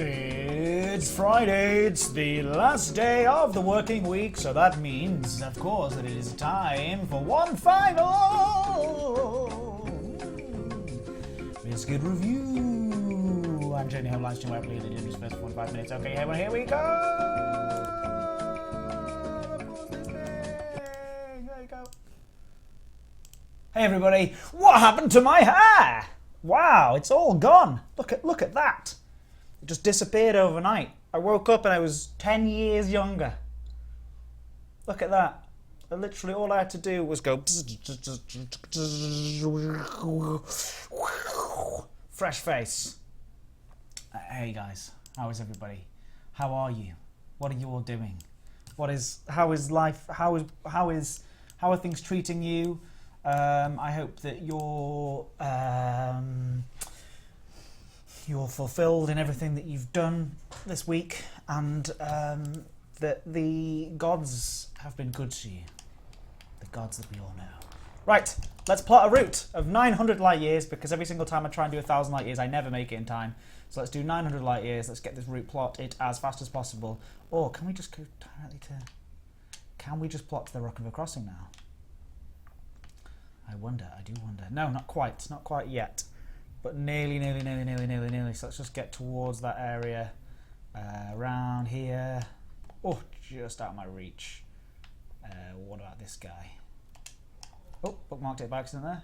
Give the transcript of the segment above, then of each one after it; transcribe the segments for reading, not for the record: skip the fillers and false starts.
It's Friday, it's the last day of the working week, so that means, of course, that it is time for one final Biscuit review. I'm Jenny Home Live Stream where I play the Jimmy's first 45 minutes. Okay, everyone, here we go! There you go. Hey everybody, what happened to my hair? Wow, it's all gone. Look at that. It just disappeared overnight. I woke up and I was 10 years younger. Look at that. Literally all I had to do was go fresh face. Hey guys, how is everybody? How are you? What are you all doing? How is life? How are things treating you? I hope that you're fulfilled in everything that you've done this week, and that the gods have been good to you. The gods that we all know. Right, let's plot a route of 900 light years, because every single time I try and do 1,000 light years, I never make it in time. So let's do 900 light years. Let's get this route plotted as fast as possible. Or can we just go directly to... Can we just plot to the Rock River Crossing now? I do wonder. No, not quite yet. But nearly. So let's just get towards that area. Around here. Oh, just out of my reach. What about this guy? Oh, bookmarked it by accident there.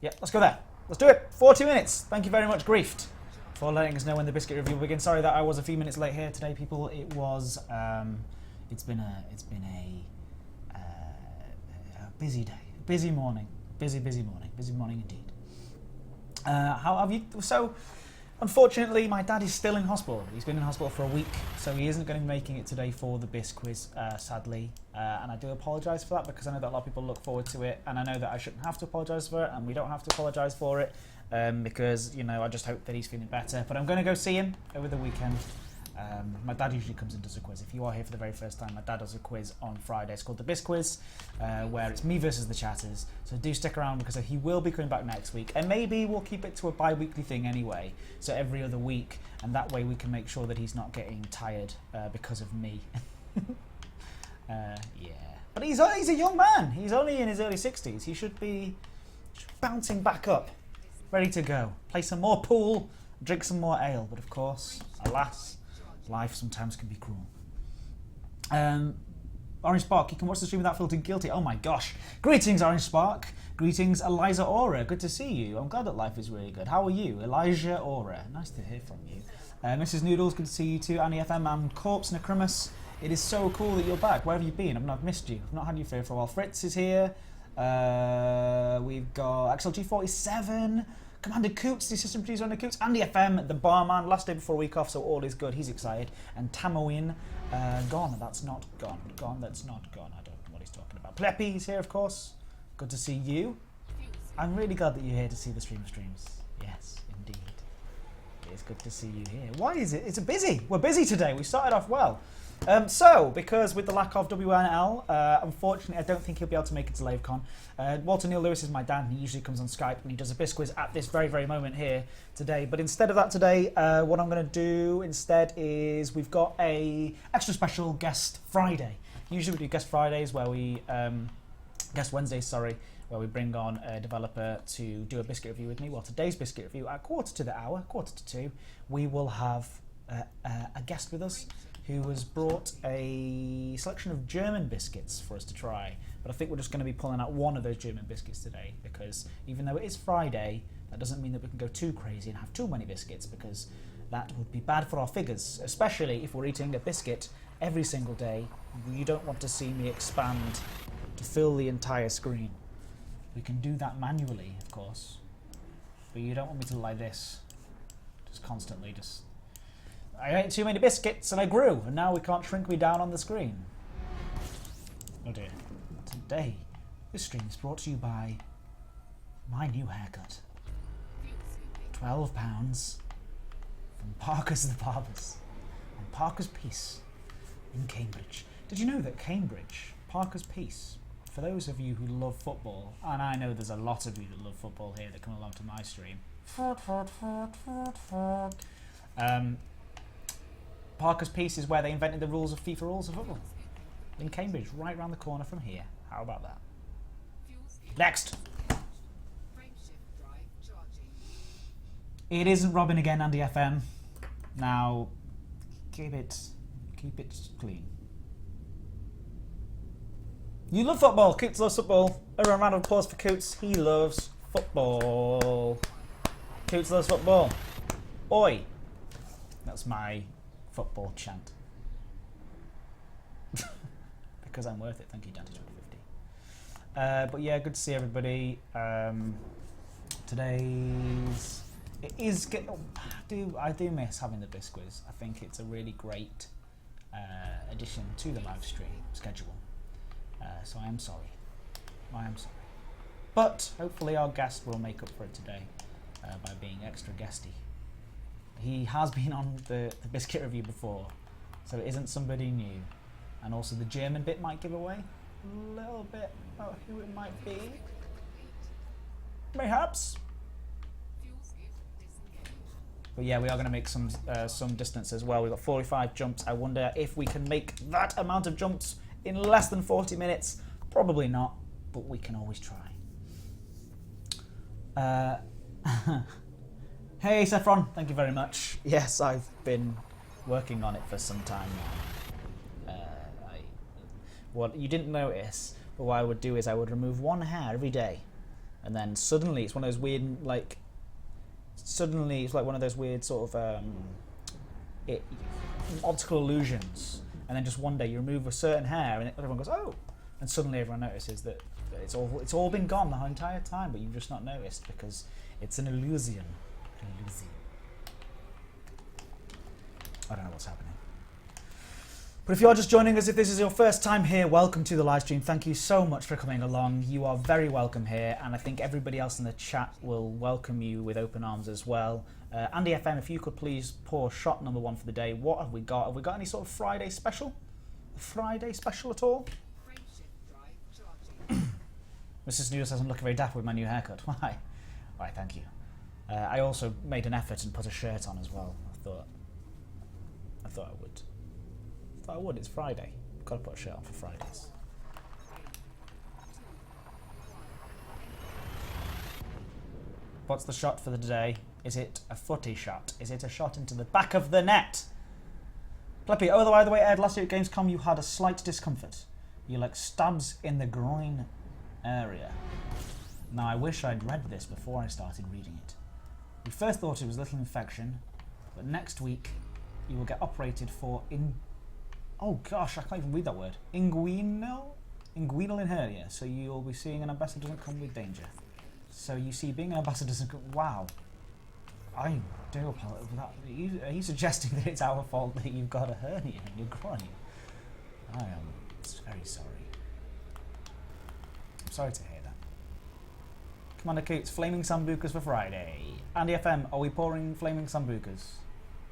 Yeah, let's go there. Let's do it. 40 minutes. Thank you very much, Griefed, for letting us know when the Biscuit review will begin. Sorry that I was a few minutes late here today, people. It was, it's been a busy day, busy morning. Busy morning indeed. How have you? So, unfortunately, my dad is still in hospital. He's been in hospital for a week, so he isn't going to be making it today for the Bisquiz, sadly. And I do apologise for that, because I know that a lot of people look forward to it, and I know that I shouldn't have to apologise for it, and we don't have to apologise for it, because, you know, I just hope that he's feeling better. But I'm going to go see him over the weekend. My dad usually comes and does a quiz. If you are here for the very first time, my dad does a quiz on Friday. It's called the Bisquiz, where it's me versus the chatters. So do stick around, because he will be coming back next week. And maybe we'll keep it to a bi-weekly thing anyway. So every other week. And that way we can make sure that he's not getting tired because of me. Yeah. But he's a young man. He's only in his early 60s. He should be bouncing back up. Ready to go. Play some more pool. Drink some more ale. But of course, alas... life sometimes can be cruel. Orange Spark, you can watch the stream without feeling guilty. Oh my gosh. Greetings, Orange Spark. Greetings, Eliza Aura. Good to see you. I'm glad that life is really good. How are you? Elijah Aura. Nice to hear from you. Mrs. Noodles, good to see you too. Annie FM and Corpse Necromus. It is so cool that you're back. Where have you been? I've missed you. I've not had you here for a while. Fritz is here. We've got XLG47. Commander Coots, the assistant producer on the Coots, Andy FM, the barman, last day before a week off, so all is good, he's excited. And Tamoin, gone, that's not gone, that's not gone, I don't know what he's talking about. Pleppy is here, of course, good to see you. I'm really glad that you're here to see the stream of streams, yes, indeed. It is good to see you here. Why is it? It's busy, we're busy today, we started off well. So, because with the lack of WNL, unfortunately I don't think he'll be able to make it to LaveCon. Walter Neil Lewis is my dad, and he usually comes on Skype and he does a Bisquiz at this very moment here today. But instead of that today, what I'm going to do instead is we've got a extra special Guest Friday. Usually we do Guest Fridays where we, Guest Wednesdays, sorry, where we bring on a developer to do a Biscuit review with me. Well, today's Biscuit review at 1:45, we will have a guest with us who has brought a selection of German biscuits for us to try. But I think we're just going to be pulling out one of those German biscuits today, because even though it is Friday, that doesn't mean that we can go too crazy and have too many biscuits, because that would be bad for our figures, especially if we're eating a biscuit every single day. You don't want to see me expand to fill the entire screen. We can do that manually, of course, but you don't want me to like this, just constantly just... I ate too many biscuits and I grew, and now we can't shrink me down on the screen. Oh dear. Today, this stream is brought to you by my new haircut. £12 from Parker's the Barbers and Parker's Piece in Cambridge. Did you know that Cambridge, Parker's Piece, for those of you who love football, and I know there's a lot of you that love football here that come along to my stream, Parker's Piece is where they invented the rules of FIFA rules of football. In Cambridge, right round the corner from here. How about that? Next! It isn't Robin again, Andy FM. Now, keep it clean. You love football. Coots loves football. A round of applause for Coots. He loves football. Coots loves football. Oi! That's my football chant. Because I'm worth it. Thank you, Dante2050. But yeah, good to see everybody. Today's... It is good. I do miss having the Bisquiz. I think it's a really great addition to the live stream schedule. So I am sorry. But hopefully our guest will make up for it today by being extra guesty. He has been on the Biscuit review before, so it isn't somebody new. And also the German bit might give away a little bit about who it might be. Perhaps. But yeah, we are going to make some distance as well. We've got 45 jumps. I wonder if we can make that amount of jumps in less than 40 minutes. Probably not, but we can always try. Hey, Saffron, thank you very much. Yes, I've been working on it for some time now. What you didn't notice, but what I would do is I would remove one hair every day, and then suddenly it's one of those weird, like, suddenly it's like one of those weird sort of optical illusions, and then just one day you remove a certain hair and everyone goes, oh, and suddenly everyone notices that it's all been gone the whole entire time, but you've just not noticed because it's an illusion. I don't know what's happening. But if you're just joining us, if this is your first time here, welcome to the live stream. Thank you so much for coming along. You are very welcome here, and I think everybody else in the chat will welcome you with open arms as well. Andy FM, if you could please pour shot number 1 for the day. What have we got? Have we got any sort of Friday special? A Friday special at all? Mrs. News doesn't look very dapper with my new haircut. Why? Why, thank you. I also made an effort and put a shirt on as well. I thought I would. It's Friday. Got to put a shirt on for Fridays. What's the shot for the day? Is it a footy shot? Is it a shot into the back of the net? Pleppy, oh, by the way, Ed, last year at Gamescom you had a slight discomfort. You like stabs in the groin area. Now, I wish I'd read this before I started reading it. We first thought it was a little infection, but next week you will get operated for oh gosh, I can't even read that word. Inguinal hernia. So you'll be seeing an ambassador doesn't come with danger. So you see, being an ambassador doesn't come... Wow. I do apologize. Are you suggesting that it's our fault that you've got a hernia in your groin? I am very sorry. I'm sorry to hear that. Commander Coots, Flaming Sambucas for Friday. Andy FM, are we pouring Flaming Sambucas?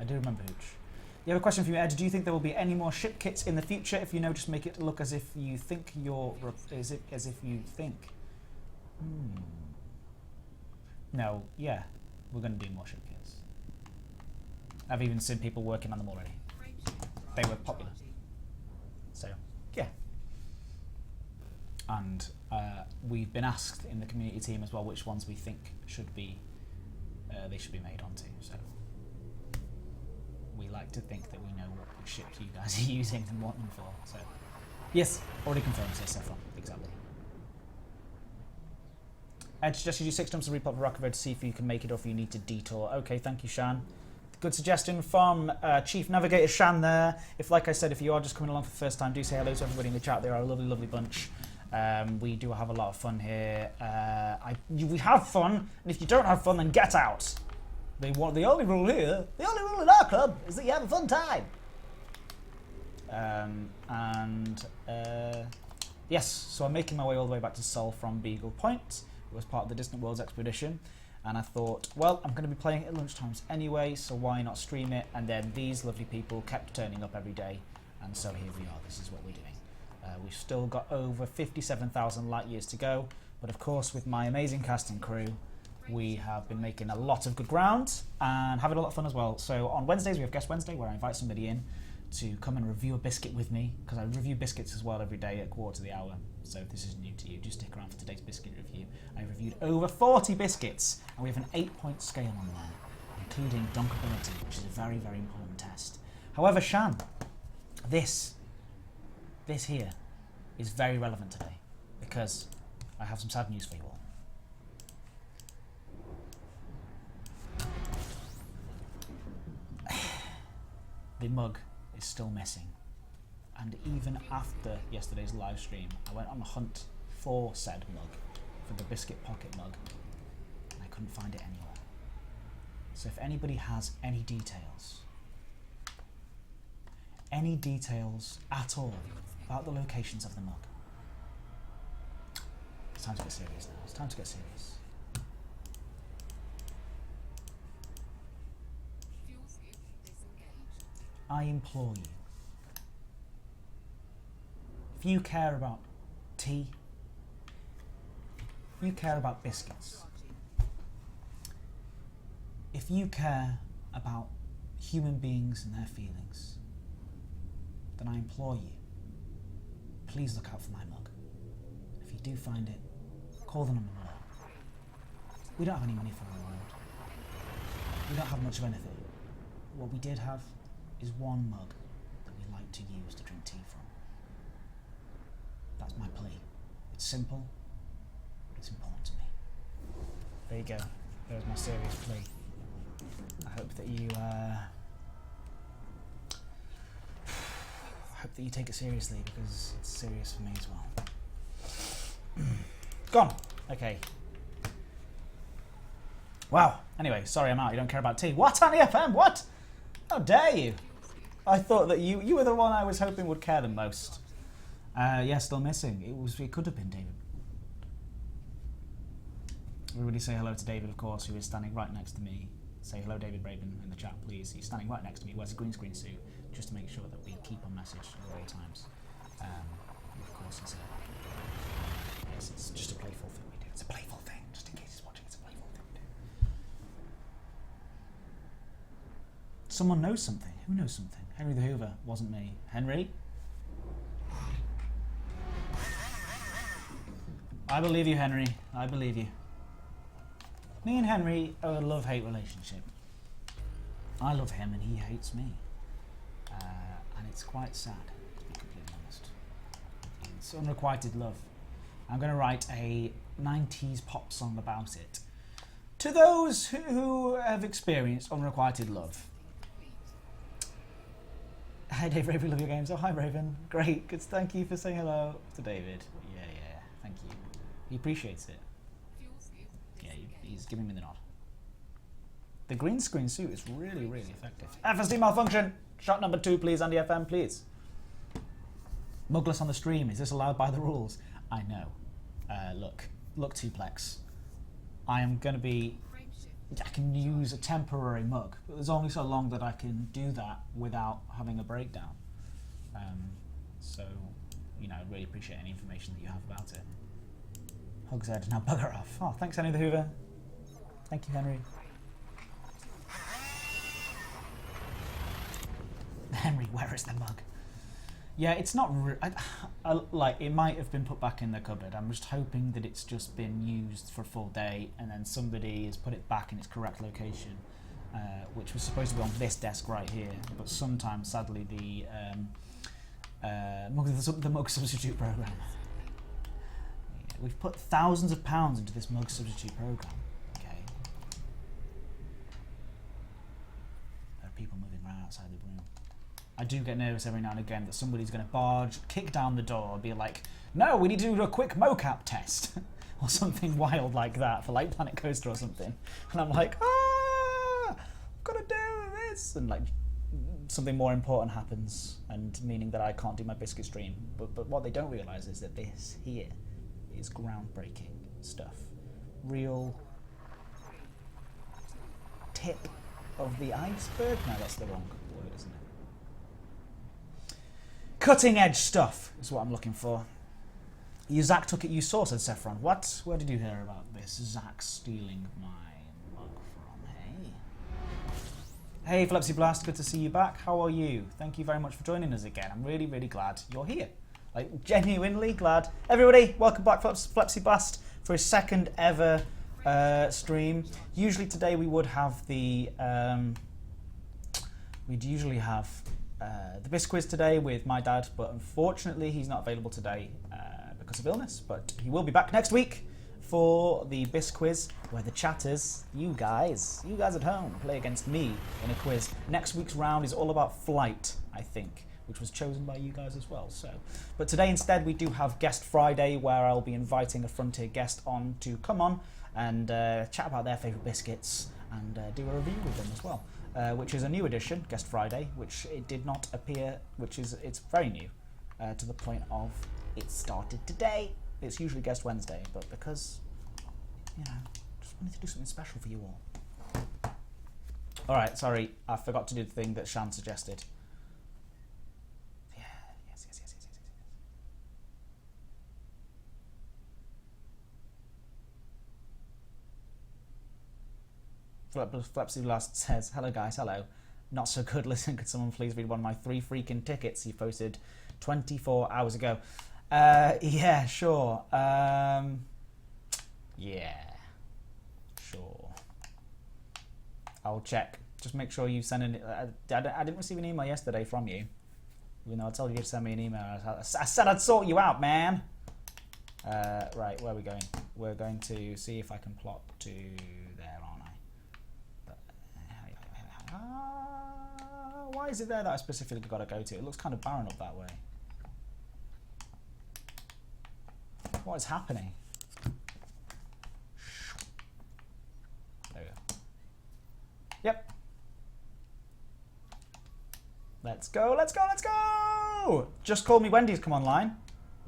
I do remember Hooch. You have a question for me, Ed. Do you think there will be any more ship kits in the future? If you know, just make it look as if you think you're... As if you think. No, yeah. We're going to do more ship kits. I've even seen people working on them already. They were popular. So, yeah. And we've been asked in the community team as well which ones we think should be... they should be made onto, so... We like to think that we know what ships you guys are using and want them for. So, yes, already confirmed. Says Saffron. Exactly. Ed suggested you 6 jumps to repop the Rocket Road to see if you can make it or if you need to detour. Okay, thank you, Shan. Good suggestion from Chief Navigator Shan there. If, like I said, if you are just coming along for the first time, do say hello to everybody in the chat. They are a lovely, lovely bunch. We do have a lot of fun here. We have fun, and if you don't have fun, then get out. The only rule here, the only rule in our club is that you have a fun time. Yes, so I'm making my way all the way back to Seoul from Beagle Point. It was part of the Distant Worlds expedition. And I thought, well, I'm going to be playing it at lunchtimes anyway, so why not stream it? And then these lovely people kept turning up every day. And so here we are, this is what we're doing. We've still got over 57,000 light years to go. But of course, with my amazing cast and crew, We have been making a lot of good ground and having a lot of fun as well. So on Wednesdays we have Guest Wednesday, where I invite somebody in to come and review a biscuit with me, because I review biscuits as well every day at 1/4 So if this is new to you, just stick around for today's biscuit review. I reviewed over 40 biscuits, and we have an 8-point scale on there, including dunkability, which is a very, very important test. However, Shan, this here is very relevant today, because I have some sad news for you all. The mug is still missing, and even after yesterday's live stream I went on a hunt for said mug, for the biscuit pocket mug, and I couldn't find it anywhere. So if anybody has any details at all about the locations of the mug, it's time to get serious now. It's time to get serious. I implore you, if you care about tea, if you care about biscuits, if you care about human beings and their feelings, then I implore you, please look out for my mug. If you do find it, call the number below. We don't have any money for the world. We don't have much of anything. What we did have is one mug that we like to use to drink tea from. That's my plea. It's simple, but it's important to me. There you go. There's my serious plea. I hope that you take it seriously, because it's serious for me as well. Gone. Okay. Wow. Anyway, sorry I'm out. You don't care about tea. What, Annie FM? What? How dare you? I thought that you were the one I was hoping would care the most. Yeah, still missing. It could have been David. Everybody say hello to David, of course, who is standing right next to me. Say hello, David Braben, in the chat, please. He's standing right next to me. Wears a green screen suit, just to make sure that we keep on message at all times. Of course, it's just a playful thing we do. It's a playful thing, just in case he's watching. It's a playful thing we do. Someone knows something. Who knows something? Henry the Hoover. Wasn't me. Henry? I believe you, Henry. I believe you. Me and Henry are a love-hate relationship. I love him and he hates me. And it's quite sad, to be completely honest. It's unrequited love. I'm going to write a 90s pop song about it. To those who have experienced unrequited love. Hi Dave Raven, love your games. Oh, hi Raven. Great, good. Thank you for saying hello to David. Yeah, thank you. He appreciates it. Yeah, he's giving me the nod. The green screen suit is really, really effective. FSD malfunction! Shot number 2, please, Andy FM, please. Mugless on the stream. Is this allowed by the rules? I know. Look, Tuplex. I am going to be... I can use a temporary mug, but there's only so long that I can do that without having a breakdown. So, I really appreciate any information that you have about it. Hugs Ed, now bugger off. Oh, thanks, Henry the Hoover. Thank you, Henry. Henry, where is the mug? Yeah, it's not... it might have been put back in the cupboard. I'm just hoping that it's just been used for a full day and then somebody has put it back in its correct location, which was supposed to be on this desk right here. But sometimes, sadly, the mug substitute program... Yeah, we've put thousands of pounds into this mug substitute program. Okay. There are people moving around outside the room. I do get nervous every now and again that somebody's going to barge, kick down the door, and be like, no, we need to do a quick mocap test. Or something wild like that for like Planet Coaster or something. And I'm like, I've got to do this. And like something more important happens, and meaning that I can't do my biscuit stream. But what they don't realise is that this here is groundbreaking stuff. Real tip of the iceberg? No, that's the wrong word, isn't it? Cutting edge stuff is what I'm looking for. Zach took it you saw, said Saffron. What? Where did you hear about this? Zach stealing my mug from, hey? Hey, Flepsy Blast, good to see you back. How are you? Thank you very much for joining us again. I'm really, really glad you're here. Like, genuinely glad. Everybody, welcome back, Flepsy Blast, for his second ever stream. Usually today we would have the... we'd usually have the Biscuits today with my dad, but unfortunately he's not available today because of illness. But he will be back next week for the Bisquiz, where the chatters, you guys at home, play against me in a quiz. Next week's round is all about flight, I think, which was chosen by you guys as well. So, but today instead we do have Guest Friday, where I'll be inviting a Frontier guest on to come on and chat about their favourite biscuits and do a review with them as well. Which is a new edition, Guest Friday, which it did not appear, it's very new, to the point of it started today. It's usually Guest Wednesday, but because, you know, just wanted to do something special for you all. Alright, sorry, I forgot to do the thing that Shan suggested. Yeah, yes. Flepsy Blast says, hello guys, hello. Not so good, listen, could someone please read one of my 3 freaking tickets you posted 24 hours ago? Yeah, sure. Yeah, sure. I'll check. Just make sure you send an... I didn't receive an email yesterday from you. Even though I told you to send me an email. I said I'd sort you out, man. Right, where are we going? We're going to see if I can plot to there, aren't I? Why is it there that I specifically got to go to? It looks kind of barren up that way. What is happening? There we go. Yep. Let's go, let's go, let's go! Just Call Me Wendy's come online.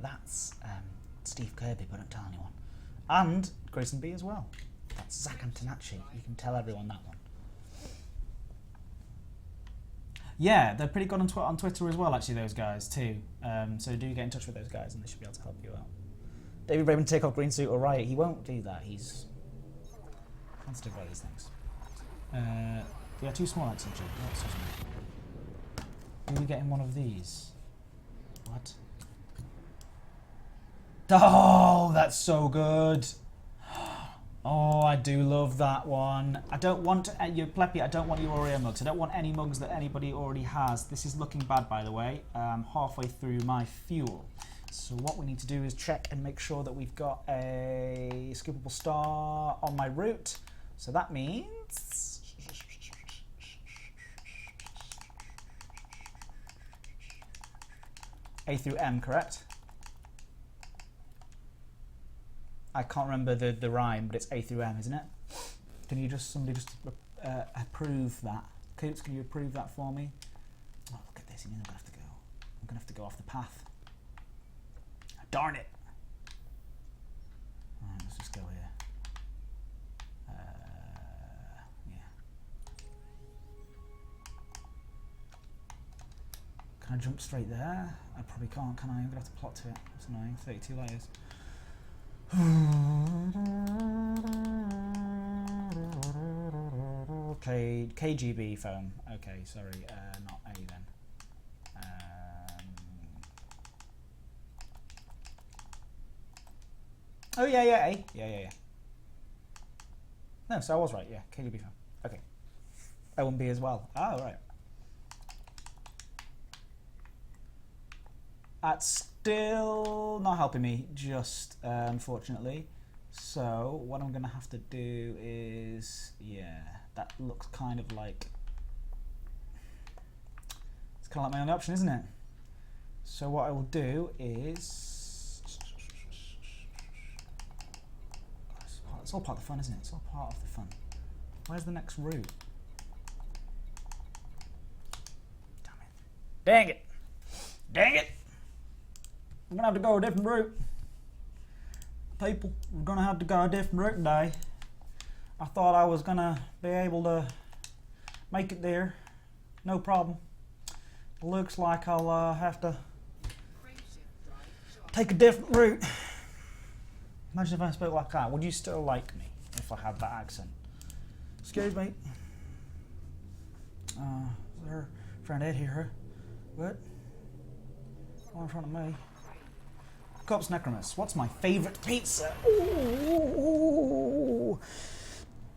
That's Steve Kirby, but don't tell anyone. And Grayson B as well. That's Zach Antonacci. You can tell everyone that one. Yeah, they're pretty good on Twitter as well, actually, those guys, too. So do get in touch with those guys and they should be able to help you out. David Raven take off green suit or riot. He won't do that. He's sensitive about these things. Yeah, too small, actually. Are we getting one of these? What? Oh, that's so good. Oh, I do love that one. I don't want your Pleppy. I don't want your Oreo mugs. I don't want any mugs that anybody already has. This is looking bad, by the way. Halfway through my fuel. So what we need to do is check and make sure that we've got a skippable star on my route. So that means A through M, correct? I can't remember the rhyme, but it's A through M, isn't it? Can you just, somebody just approve that? Coots, can you approve that for me? Oh, look at this, I'm gonna have to go. I'm gonna have to go off the path. Darn it! Alright, let's just go here. Yeah. Can I jump straight there? I probably can't, can I? I'm gonna have to plot to it. That's annoying. 32 layers. Okay, KGB phone. Okay, sorry, not A then. Oh yeah, A. Yeah. No, so I was right. Yeah, KGB phone. Okay. O and B as well. Oh right. That's still not helping me, just unfortunately. So what I'm gonna have to do is, yeah, that looks kind of like, it's kind of like my only option, isn't it? So what I will do is, it's all part of the fun, isn't it? It's all part of the fun. Where's the next route? Damn it. Dang it. Dang it. I'm gonna have to go a different route. People, we're gonna have to go a different route today. I thought I was gonna be able to make it there. No problem. Looks like I'll have to take a different route. Imagine if I spoke like that. Would you still like me if I had that accent? Excuse me. Is there friend Ed here? What? Go in front of me. Cops Necromus. What's my favourite pizza? Ooh.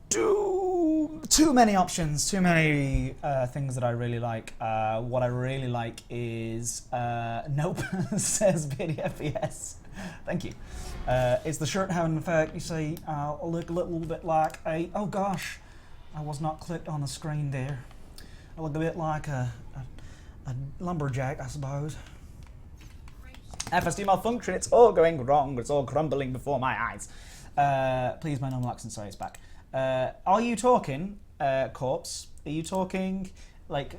Too many options. Too many things that I really like. What I really like is nope. Says BDFES. Thank you. Is the shirt having an effect? You see, I'll look a little bit like a. Oh gosh, I was not clicked on the screen there. I look a bit like a lumberjack, I suppose. FSD malfunction, it's all going wrong, it's all crumbling before my eyes. Please, my normal accent, sorry, it's back. Are you talking, Corpse? Are you talking, like,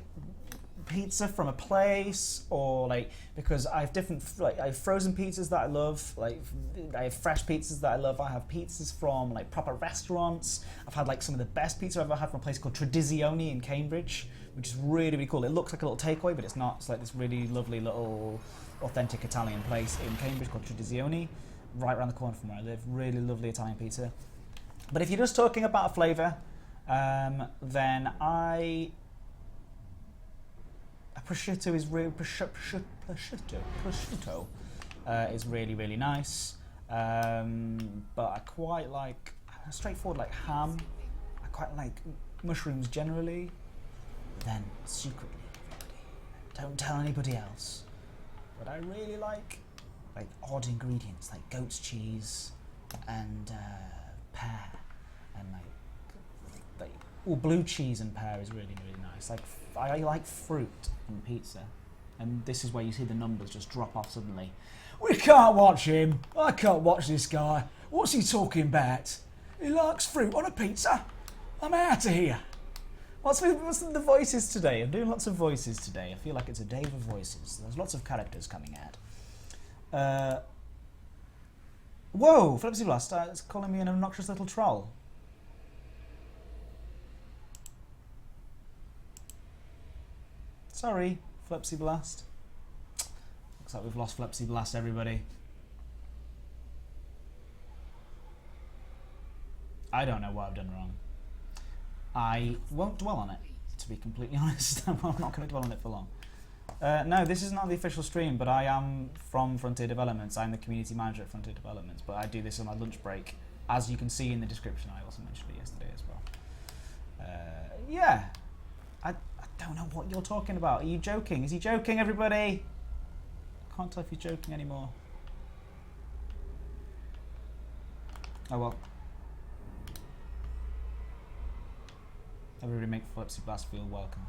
pizza from a place, or, like, because I have different, like, I have frozen pizzas that I love, like, I have fresh pizzas that I love, I have pizzas from, like, proper restaurants. I've had, like, some of the best pizza I've ever had from a place called Tradizione in Cambridge, which is really, really cool. It looks like a little takeaway, but it's not. It's like this really lovely little authentic Italian place in Cambridge called Tradizione, right around the corner from where I live. Really lovely Italian pizza. But if you're just talking about a flavour, then prosciutto is really prosciutto is really, really nice. But I quite like straightforward, like ham. I quite like mushrooms generally. Then secretly, don't tell anybody else, but I really like odd ingredients like goat's cheese and pear, and blue cheese and pear is really, really nice. Like, I like fruit in pizza, and this is where you see the numbers just drop off suddenly. We can't watch him. I can't watch this guy. What's he talking about? He likes fruit on a pizza. I'm out of here. What's the voices today? I'm doing lots of voices today. I feel like it's a day of voices. There's lots of characters coming out. Whoa, Flipsy Blast, it's calling me an obnoxious little troll. Sorry, Flipsy Blast. Looks like we've lost Flipsy Blast, everybody. I don't know what I've done wrong. I won't dwell on it, to be completely honest. I'm not going to dwell on it for long. No, this is not the official stream, but I am from Frontier Developments. I'm the community manager at Frontier Developments, but I do this on my lunch break. As you can see in the description, I also mentioned it yesterday as well. Yeah, I don't know what you're talking about. Are you joking? Is he joking, everybody? I can't tell if he's joking anymore. Oh well. Everybody make Flipsy Blast feel welcome.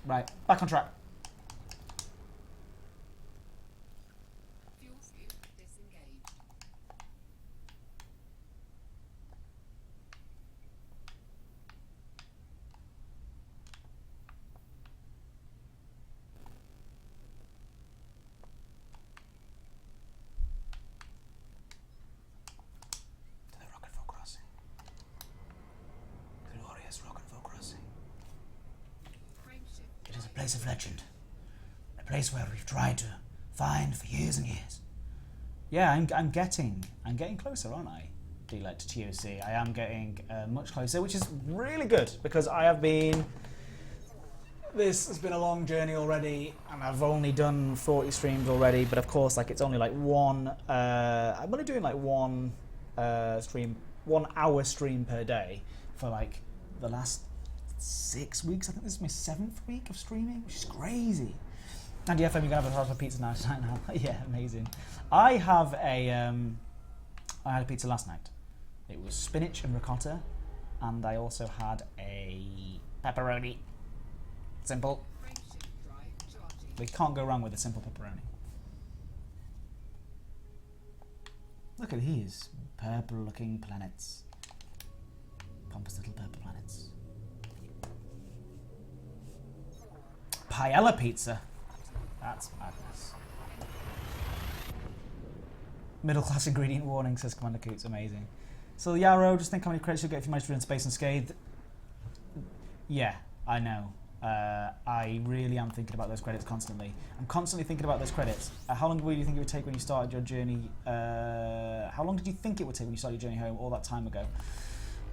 Right, back on track. Place of legend, a place where we've tried to find for years and years. Yeah, I'm getting closer, aren't I? D-Let to TOC. I am getting much closer, which is really good because I have been. This has been a long journey already, and I've only done 40 streams already. But of course, like it's only like one. I'm only doing like one stream, 1 hour stream per day for like the last 6 weeks. I think this is my 7th week of streaming, which is crazy. And yeah, Femi, you're gonna have a house of pizza now tonight now. Yeah, amazing. I had a pizza last night. It was spinach and ricotta, and I also had a pepperoni. Simple. We can't go wrong with a simple pepperoni. Look at these purple-looking planets. Pompous little purple planets. Paella pizza. That's madness. Middle class ingredient warning, says Commander Coots. Amazing. So Yarrow, just think how many credits you'll get if you manage to run Space Unscathed. Yeah, I know. I really am thinking about those credits constantly. I'm constantly thinking about those credits. How long do you think it would take when you started your journey? How long did you think it would take when you started your journey home all that time ago?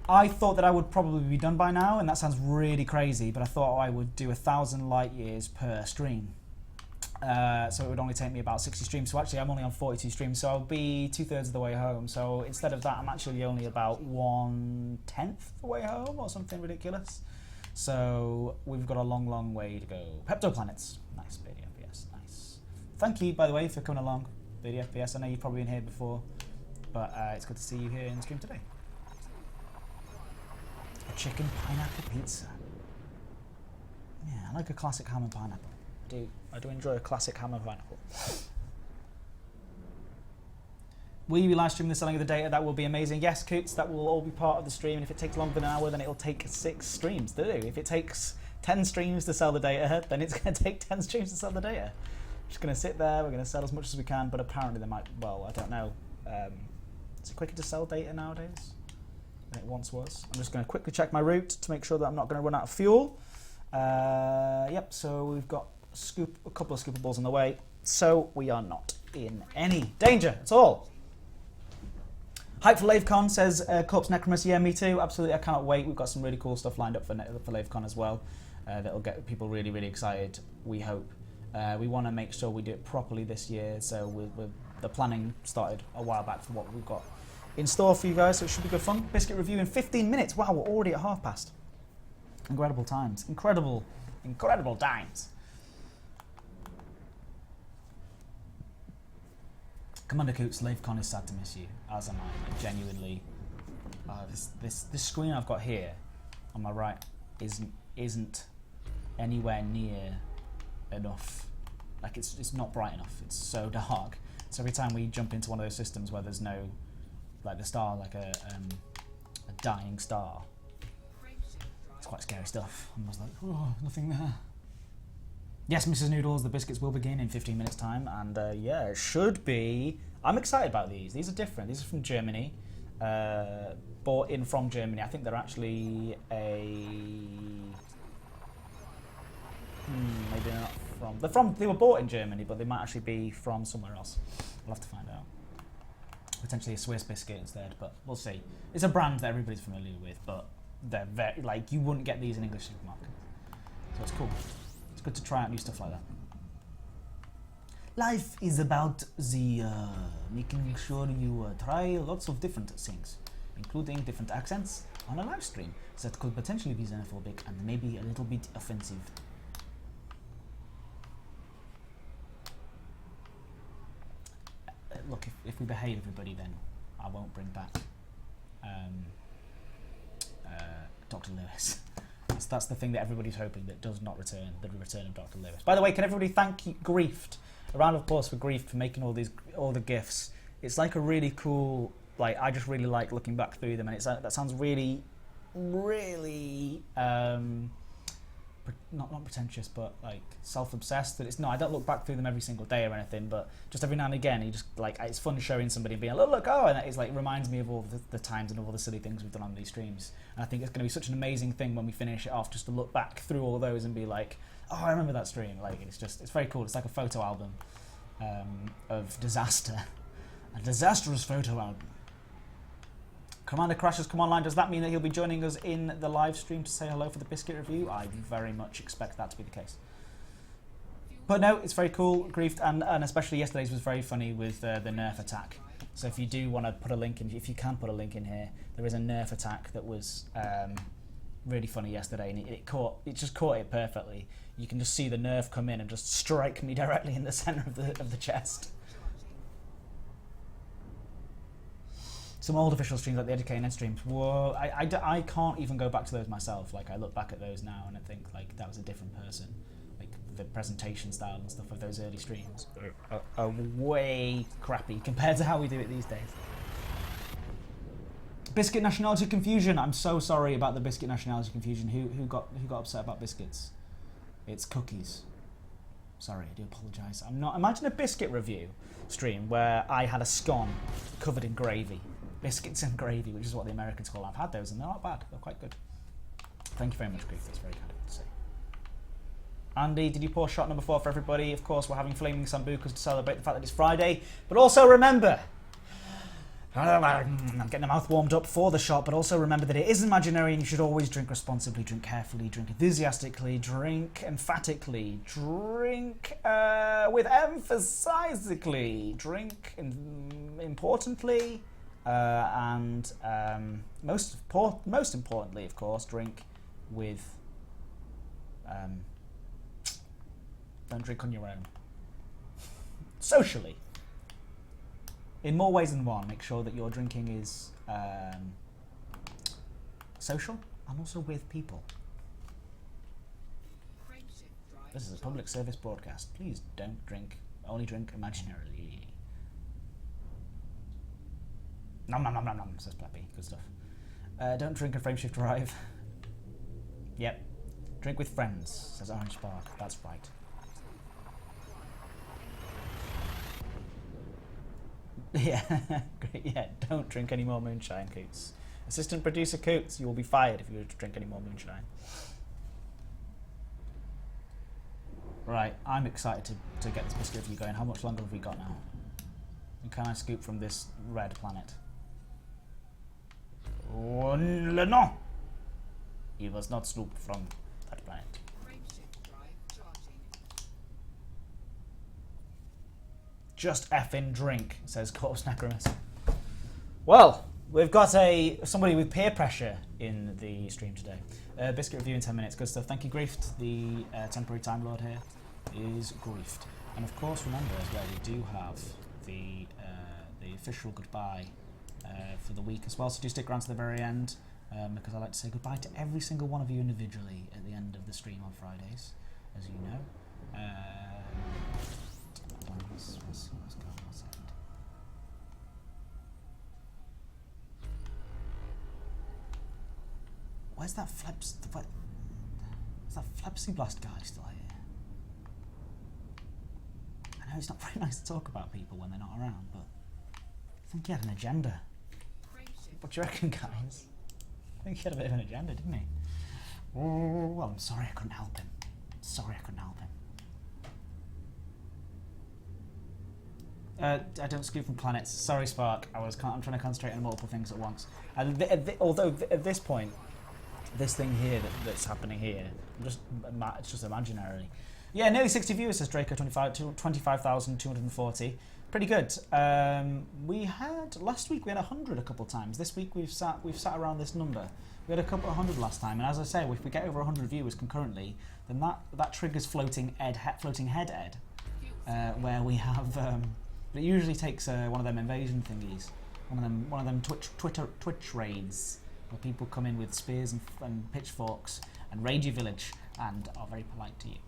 I thought that I would probably be done by now, and that sounds really crazy, but I thought I would do 1,000 light years per stream. So it would only take me about 60 streams. So actually I'm only on 42 streams, so I'll be 2/3 of the way home. So instead of that, I'm actually only about 1/10 the way home or something ridiculous. So we've got a long, long way to go. Pepto Planets. Nice, BDFBS, nice. Thank you, by the way, for coming along, BDFBS. I know you've probably been here before, but it's good to see you here in the stream today. A chicken pineapple pizza. Yeah, I like a classic ham and pineapple. I do enjoy a classic ham and pineapple. Will you be live streaming the selling of the data? That will be amazing. Yes, Coots, that will all be part of the stream. And if it takes longer than an hour, then it'll take 6 streams to do. If it takes 10 streams to sell the data, then it's going to take 10 streams to sell the data. Just going to sit there. We're going to sell as much as we can. But apparently they might, well, I don't know. Is it quicker to sell data nowadays than it once was? I'm just going to quickly check my route to make sure that I'm not going to run out of fuel. Yep, so we've got a couple of scoopables on the way, so we are not in any danger at all. Hype for LaveCon, says Corpse Necromus. Yeah, me too, absolutely. I cannot wait. We've got some really cool stuff lined up for LaveCon as well. That'll get people really, really excited, we hope. We want to make sure we do it properly this year, so the planning started a while back for what we've got in store for you guys, so it should be good fun. Biscuit review in 15 minutes. Wow, we're already at past. Incredible times. Incredible times. Commander Coots, LaveCon is sad to miss you, as am I. Like, genuinely, this screen I've got here on my right isn't anywhere near enough. Like it's not bright enough. It's so dark. So every time we jump into one of those systems where there's no, like the star, like a dying star, it's quite scary stuff. I was like, oh, nothing there. Yes, Mrs. Noodles, the biscuits will begin in 15 minutes time, and yeah, it should be. I'm excited about these. These are different. These are from Germany, bought in from Germany. I think they're actually maybe they're not from. They were bought in Germany, but they might actually be from somewhere else. We'll have to find out. Potentially a Swiss biscuit instead, but we'll see. It's a brand that everybody's familiar with, but they're very you wouldn't get these in English supermarkets, so it's cool. Good to try out new stuff like that. Life is about the making sure you try lots of different things, including different accents on a live stream that could potentially be xenophobic and maybe a little bit offensive. Look, if we behave, everybody, then I won't bring back Dr. Lewis. That's the thing that everybody's hoping that does not return, the return of Dr. Lewis. By the way, can everybody thank Griefed? A round of applause for Griefed for making all the GIFs. It's like a really cool, like, I just really like looking back through them, and it's that sounds really, really not pretentious, but like self-obsessed. That it's no, I don't look back through them every single day or anything, but just every now and again, you just like it's fun showing somebody and being like, look, oh, and that is like reminds me of all the times and of all the silly things we've done on these streams. And I think it's going to be such an amazing thing when we finish it off, just to look back through all of those and be like, oh, I remember that stream. Like it's very cool. It's like a photo album of disaster, a disastrous photo album. Commander Crash has come online. Does that mean that he'll be joining us in the live stream to say hello for the biscuit review? I very much expect that to be the case. But no, it's very cool, Griefed, and especially yesterday's was very funny with the nerf attack. So if you do want to put a link in, if you can put a link in here, there is a nerf attack that was really funny yesterday, and it just caught it perfectly. You can just see the nerf come in and just strike me directly in the center of the chest. Some old official streams like the Educate and Ed streams, whoa, I can't even go back to those myself. Like, I look back at those now and I think, like, that was a different person. Like, the presentation style and stuff of those early streams are way crappy compared to how we do it these days. Biscuit nationality confusion. I'm so sorry about the biscuit nationality confusion. Who got upset about biscuits? It's cookies. Sorry, I do apologise. I'm not. Imagine a biscuit review stream where I had a scone covered in gravy. Biscuits and gravy, which is what the Americans call. I've had those and they're not bad. They're quite good. Thank you very much, Grief. That's very kind of you to say. Andy, did you pour shot number 4 for everybody? Of course, we're having flaming sambucas to celebrate the fact that it's Friday. But also remember, I'm getting the mouth warmed up for the shot, but also remember that it is imaginary and you should always drink responsibly, drink carefully, drink enthusiastically, drink emphatically, drink with emphasizically, drink importantly, and most importantly, of course, drink with... don't drink on your own. Socially. In more ways than one, make sure that your drinking is social and also with people. This is a public service broadcast. Please don't drink, only drink imaginarily. Nom nom nom nom nom, says Pleppy. Good stuff. Don't drink and frameshift drive. Yep. Drink with friends, says Orange Spark. That's right. Yeah, great. Yeah, don't drink any more moonshine, Coots. Assistant producer Coots, you will be fired if you drink any more moonshine. Right, I'm excited to get this biscuit review going. How much longer have we got now? And can I scoop from this red planet? Oh, no! He was not scooped from that planet. Just effing drink, says Corpse Necromus. Well, we've got somebody with peer pressure in the stream today. Biscuit review in 10 minutes. Good stuff. Thank you, Grieft. The temporary Time Lord here is Grieft. And of course, remember as well, we do have the official goodbye for the week as well. So do stick around to the very end because I like to say goodbye to every single one of you individually at the end of the stream on Fridays, as you know. What's going on this end? Where's that Is that Flipsy Blast guy still here? I know it's not very nice to talk about people when they're not around, but I think he had an agenda. What do you reckon, guys? I think he had a bit of an agenda, didn't he? Oh, well, I'm sorry I couldn't help him. Sorry I couldn't help him. I don't scoop from planets. Sorry, Spark. I'm trying to concentrate on multiple things at once. Although at this point, this thing here that's happening here, it's just imaginary. Yeah, nearly 60 viewers, says Draco. 25,240. Pretty good. Last week we had 100 a couple of times. This week we've sat around this number. We had a couple of 100 last time, and as I say, if we get over 100 viewers concurrently, then that triggers floating head Ed, where we have. But it usually takes one of them invasion thingies, one of them Twitch raids, where people come in with spears and pitchforks and raid your village and are very polite to you.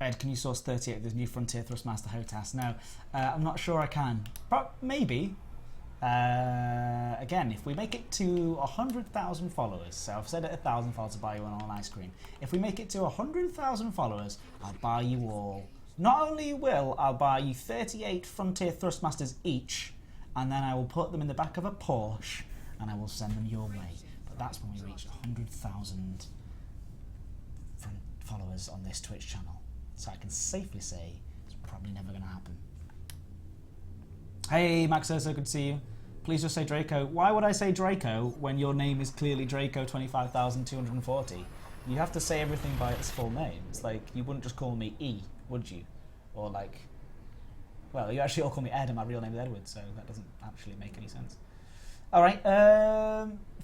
Ed, can you source 38 of this new Frontier Thrustmaster HOTAS? No, I'm not sure I can. But maybe. Again, if we make it to 100,000 followers, so I've said it 1,000 followers to buy you an ice cream. If we make it to 100,000 followers, I'll buy you all. Not only I'll buy you 38 Frontier Thrustmasters each, and then I will put them in the back of a Porsche, and I will send them your way. But that's when we reach 100,000 followers on this Twitch channel. So I can safely say it's probably never going to happen. Hey, Max, so good to see you. Please just say Draco. Why would I say Draco when your name is clearly Draco 25,240? You have to say everything by its full name. It's like, you wouldn't just call me E, would you? Or like, well, you actually all call me Ed and my real name is Edward, so that doesn't actually make any sense. Alright,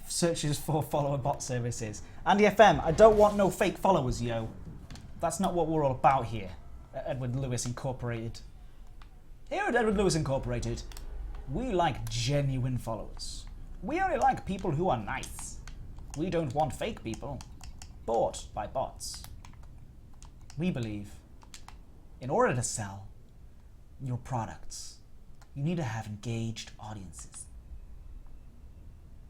searches for follower bot services. Andy FM, I don't want no fake followers, yo. That's not what we're all about here at Edward Lewis Incorporated. Here at Edward Lewis Incorporated, we like genuine followers. We only like people who are nice. We don't want fake people bought by bots. We believe in order to sell your products, you need to have engaged audiences.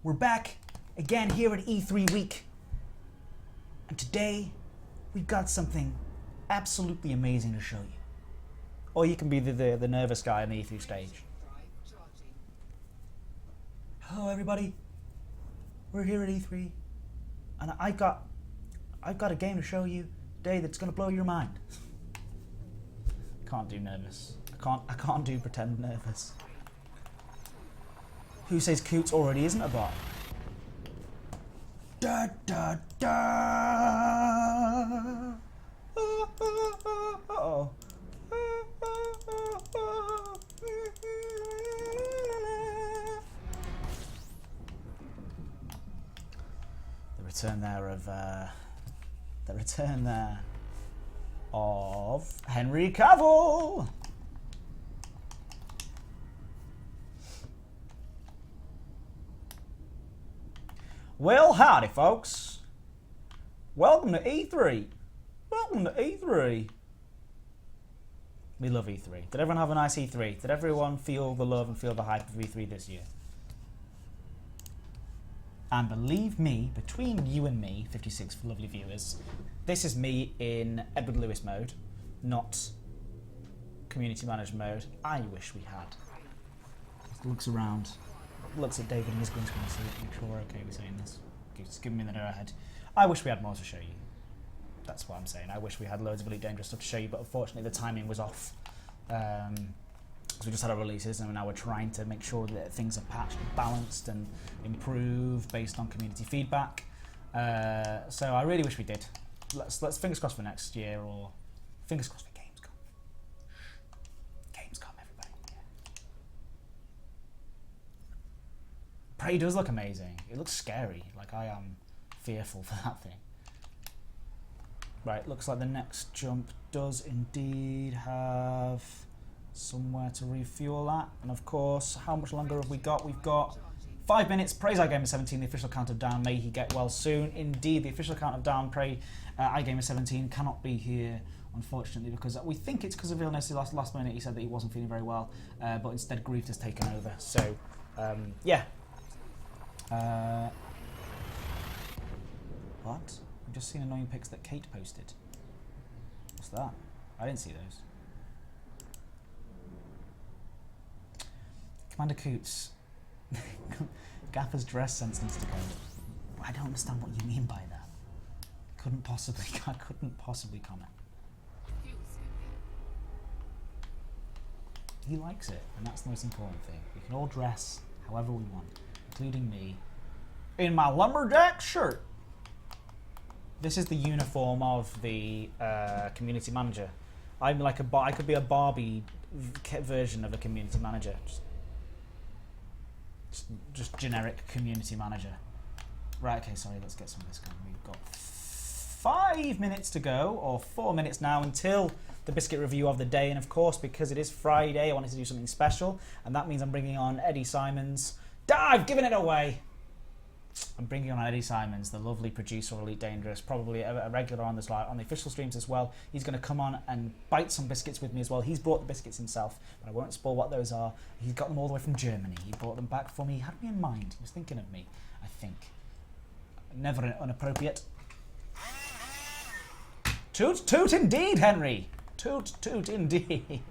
We're back again here at E3 Week. And today, we've got something absolutely amazing to show you. Or you can be the nervous guy on the E3 stage. Hello everybody, we're here at E3, and I've got a game to show you today that's gonna blow your mind. Can't do nervous. I can't do pretend nervous. Who says Coots already isn't a bot? Da da da. Uh-oh. The return there of Henry Cavill. Well, howdy, folks. Welcome to E3. Welcome to E3. We love E3. Did everyone have a nice E3? Did everyone feel the love and feel the hype of E3 this year? And believe me, between you and me, 56 for lovely viewers, this is me in Edward Lewis mode, not community manager mode. I wish we had. Just looks around, looks at David and his green screen to make sure we're okay with saying this. Just give me the ahead. I wish we had more to show you. That's what I'm saying. I wish we had loads of Elite Dangerous stuff to show you, but unfortunately the timing was off. So we just had our releases, and now we're trying to make sure that things are patched and balanced and improved based on community feedback. So I really wish we did. Let's fingers crossed for next year, or fingers crossed for Gamescom. Gamescom, everybody. Yeah. Prey does look amazing. It looks scary. Like, I am fearful for that thing. Right, looks like the next jump does indeed have somewhere to refuel at. And of course, how much longer have we got? We've got 5 minutes. Praise iGamer17, the official countdown. May he get well soon. Indeed, the official countdown. Pray iGamer17 cannot be here, unfortunately, because we think it's because of illness. Last minute he said that he wasn't feeling very well, but instead grief has taken over. So, yeah. What? I've just seen annoying pics that Kate posted. What's that? I didn't see those. Commander Coots. Gaffer's dress sense needs to go. I don't understand what you mean by that. I couldn't possibly comment. He likes it, and that's the most important thing. We can all dress however we want, including me, in my lumberjack shirt. This is the uniform of the community manager. I'm like I could be a Barbie version of a community manager. Just generic community manager. Right, okay, sorry, let's get some of this going. We've got 5 minutes to go, or 4 minutes now, until the Biscuit review of the day. And of course, because it is Friday, I wanted to do something special, and that means I'm bringing on Eddie Simons. I've given it away! I'm bringing on Eddie Simons, the lovely producer of Elite Dangerous, probably a regular on this on the official streams as well. He's going to come on and bite some biscuits with me as well. He's brought the biscuits himself, but I won't spoil what those are. He got them all the way from Germany. He brought them back for me. He had me in mind. He was thinking of me, I think. Never inappropriate. Toot, toot indeed, Henry. Toot, toot indeed.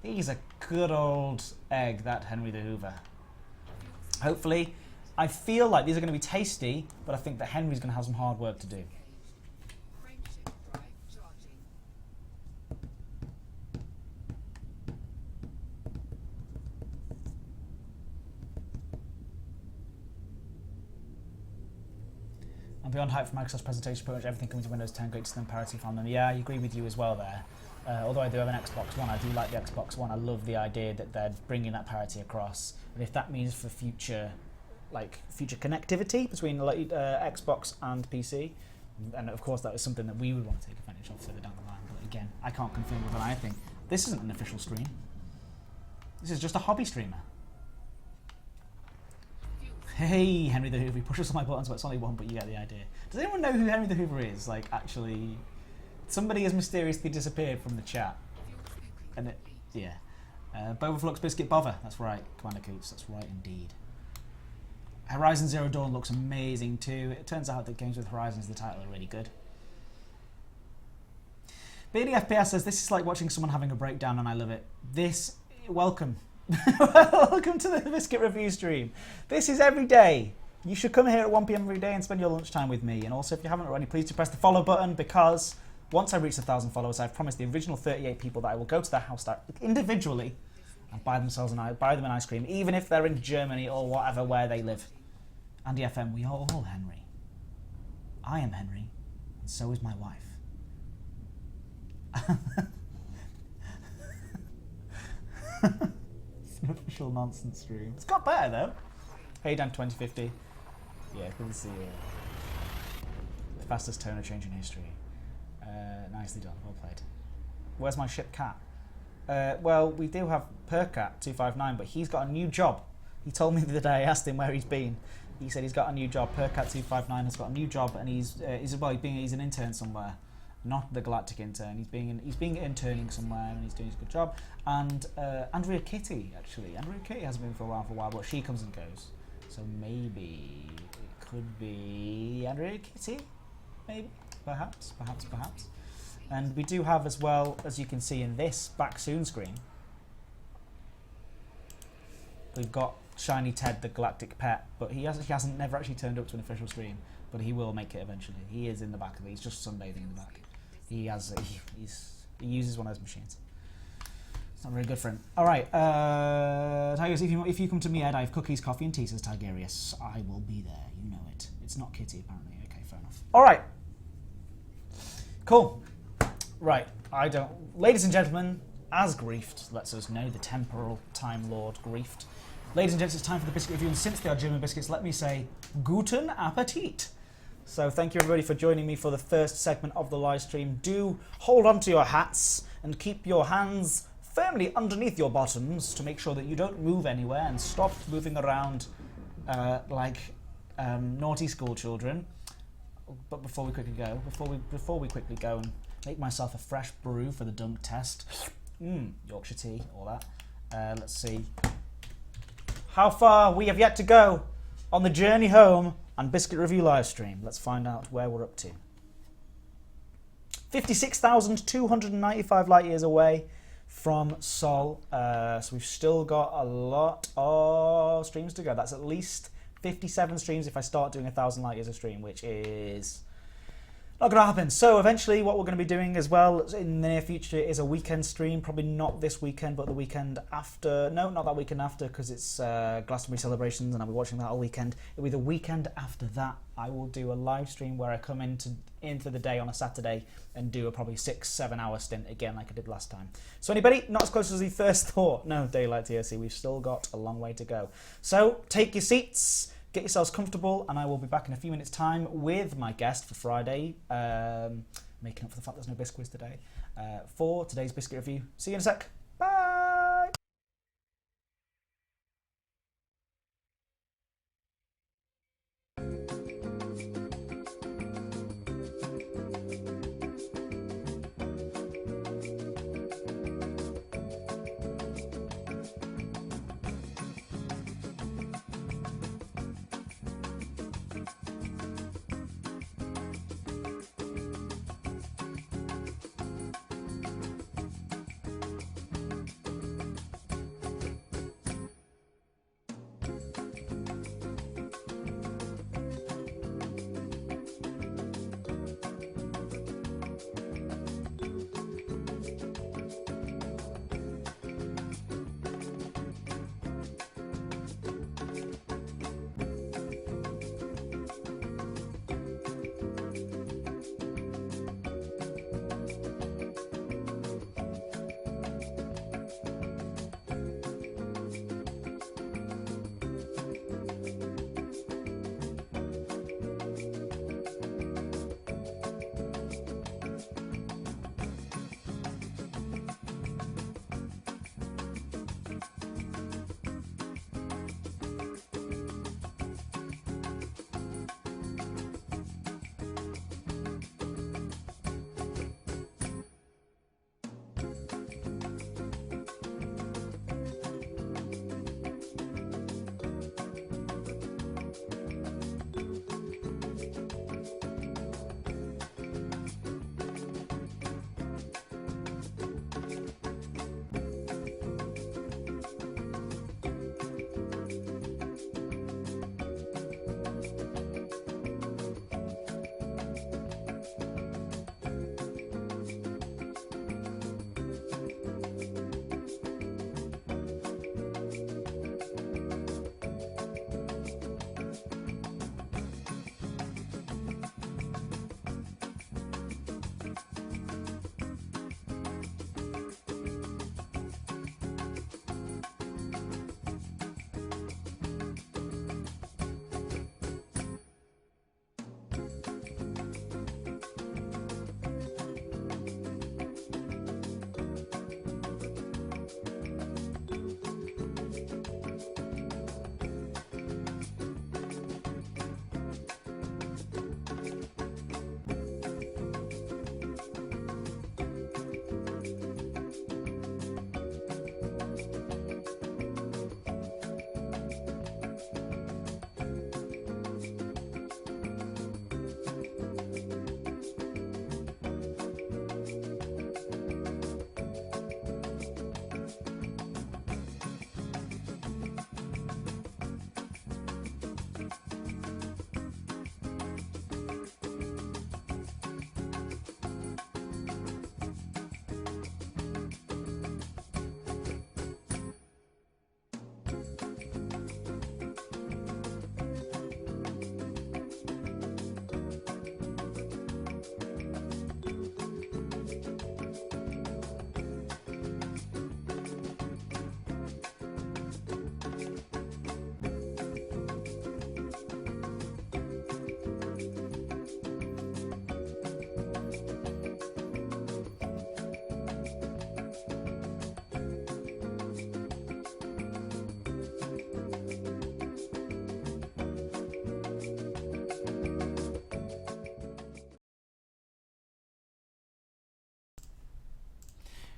He's a good old egg, that Henry the Hoover. Hopefully, I feel like these are going to be tasty, but I think that Henry's going to have some hard work to do. I'm beyond hype for Microsoft's presentation, pretty much everything coming to Windows 10, great to see them parity from them. Yeah, I agree with you as well there. Although I do have an Xbox One, I do like the Xbox One. I love the idea that they're bringing that parity across. And if that means for future connectivity between Xbox and PC, and of course that is something that we would want to take advantage of further down the line. But again, I can't confirm or deny anything. This isn't an official stream. This is just a hobby streamer. Hey, Henry the Hoover, he pushes all my buttons, but it's only one, but you get the idea. Does anyone know who Henry the Hoover is? Like, actually, somebody has mysteriously disappeared from the chat. And it, yeah. Boverflux Biscuit Bother, that's right, Commander Coots, that's right indeed. Horizon Zero Dawn looks amazing too. It turns out that games with Horizons, the title, are really good. Beardy FPS says, this is like watching someone having a breakdown and I love it. Welcome. Welcome to the Biscuit review stream. This is every day. You should come here at 1 PM every day and spend your lunchtime with me. And also, if you haven't already, please do press the follow button, because once I reach 1,000 followers, I've promised the original 38 people that I will go to their house individually and buy them an ice cream, even if they're in Germany or whatever where they live. Andy FM, we are all Henry. I am Henry, and so is my wife. It's an official nonsense stream. It's got better though. Hey Dan 2050. Yeah, good to see you. The fastest toner change in history. Nicely done, well played. Where's my ship cat? Well, we do have Percat 259, but he's got a new job. He told me the other day, I asked him where he's been. He said he's got a new job. Percat 259 has got a new job, and he's an intern somewhere. Not the Galactic intern. He's being interning somewhere, and he's doing a good job. And Andrea Kitty, actually. Andrea Kitty hasn't been for a while, but she comes and goes. So maybe it could be Andrea Kitty? Maybe? Perhaps. And we do have, as well, as you can see in this back soon screen, we've got Shiny Ted, the Galactic pet, but he hasn't never actually turned up to an official stream, but he will make it eventually. He is in the back of it. He's just sunbathing in the back. He uses one of those machines. It's not very good for him. All right, Tigers, if you come to me, Ed, I have cookies, coffee, and tea, says Tigerius. I will be there. You know it. It's not Kitty, apparently. Okay, fair enough. All right. Cool. Right. Ladies and gentlemen, as Griefed lets us know, the temporal Time Lord Griefed. Ladies and gents, it's time for the Biscuit review, and since they are German biscuits, let me say Guten Appetit. So thank you everybody for joining me for the first segment of the live stream. Do hold on to your hats and keep your hands firmly underneath your bottoms to make sure that you don't move anywhere and stop moving around like naughty school children. But before we quickly go and make myself a fresh brew for the dunk test. Yorkshire tea, all that. Let's see how far we have yet to go on the journey home on Biscuit Review livestream. Let's find out where we're up to. 56,295 light years away from Sol. So we've still got a lot of streams to go. That's at least 57 streams if I start doing 1,000 light years of stream, which is not going to happen. So eventually what we're going to be doing as well in the near future is a weekend stream. Probably not this weekend, but the weekend after. No, not that weekend after, because it's Glastonbury celebrations and I'll be watching that all weekend. It'll be the weekend after that. I will do a live stream where I come into the day on a Saturday and do a probably 6-7 hour stint again like I did last time. So anybody not as close as you first thought? No, Daylight TSC, we've still got a long way to go. So take your seats. Get yourselves comfortable, and I will be back in a few minutes' time with my guest for Friday, making up for the fact there's no Bisquiz today, for today's Biscuit review. See you in a sec. Bye!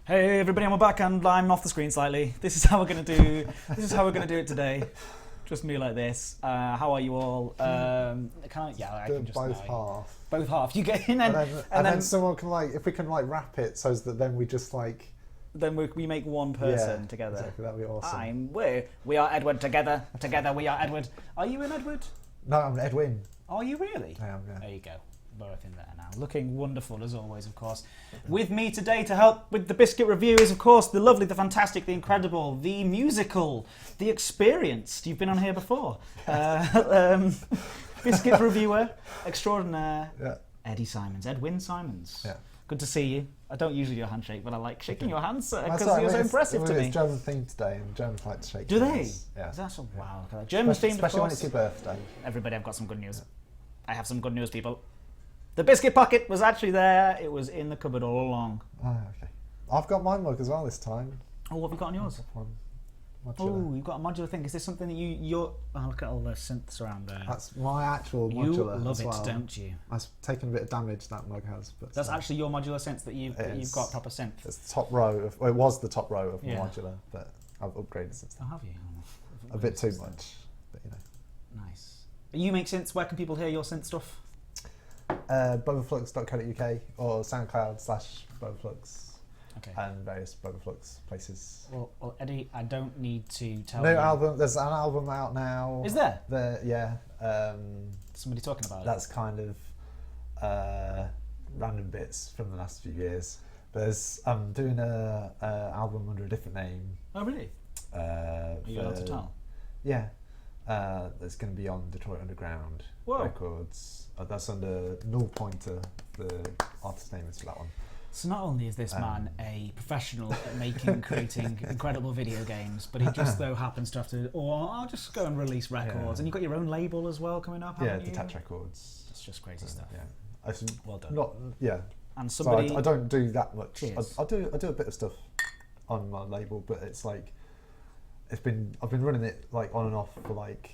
Hey everybody, I'm back and I'm off the screen slightly. This is how we're gonna do. This is how we're gonna do it today. Just me like this. How are you all? I can just both half. Both half. You get in and then someone can like, if we can like wrap it so that then we just like. Then we make one person together. Exactly, that'd be awesome. We are Edward together. Together we are Edward. Are you in Edward? No, I'm Edwin. Are you really? I am, yeah. There you go. Both in there now. Looking wonderful as always, of course. With me today to help with the Biscuit review is, of course, the lovely, the fantastic, the incredible, the musical, the experienced. You've been on here before. Biscuit reviewer extraordinaire, Edwin Simons. Yeah. Good to see you. I don't usually do a handshake, but I like shaking your hands because you're so impressive to me. It's German themed today, and Germans like to shake Do hands. they? Yeah. Is that so? Wow. German themed, especially when it's your birthday. Everybody, I've got some good news. I have some good news, people. The biscuit pocket was actually there. It was in the cupboard all along. Oh, okay. I've got my mug as well this time. Oh, what have you got on yours? Oh, you've got a modular thing. Is this something that you're... Oh, look at all the synths around there. That's my actual modular. You love as well. it, don't you? I've taken a bit of damage that mug has, but that's actually your modular synth that you've got proper synth. It's the top row of. Well, it was the top row of my modular, but I've upgraded since then. Oh, have you? A bit too much, but you know. Nice. You make synths. Where can people hear your synth stuff? Bobaflux.co.uk or SoundCloud/Bobaflux. Okay. And various Bobaflux places. Well, Eddie, I don't need to tell you. New album. There's an album out now. Is there? Yeah. Somebody talking about that's kind of random bits from the last few years. I'm doing a album under a different name. Oh, really? Are you allowed to tell? Yeah. That's going to be on Detroit Underground Records. That's under Null Pointer, the artist name is for that one. So not only is this man a professional at creating incredible video games, but he just though happens to have to, I'll just go and release records. And you've got your own label as well coming up, haven't you? Detach Records. It's just crazy stuff. Yeah. Well done. And somebody... So I don't do that much. I do a bit of stuff on my label, but it's like, I've been running it like on and off for like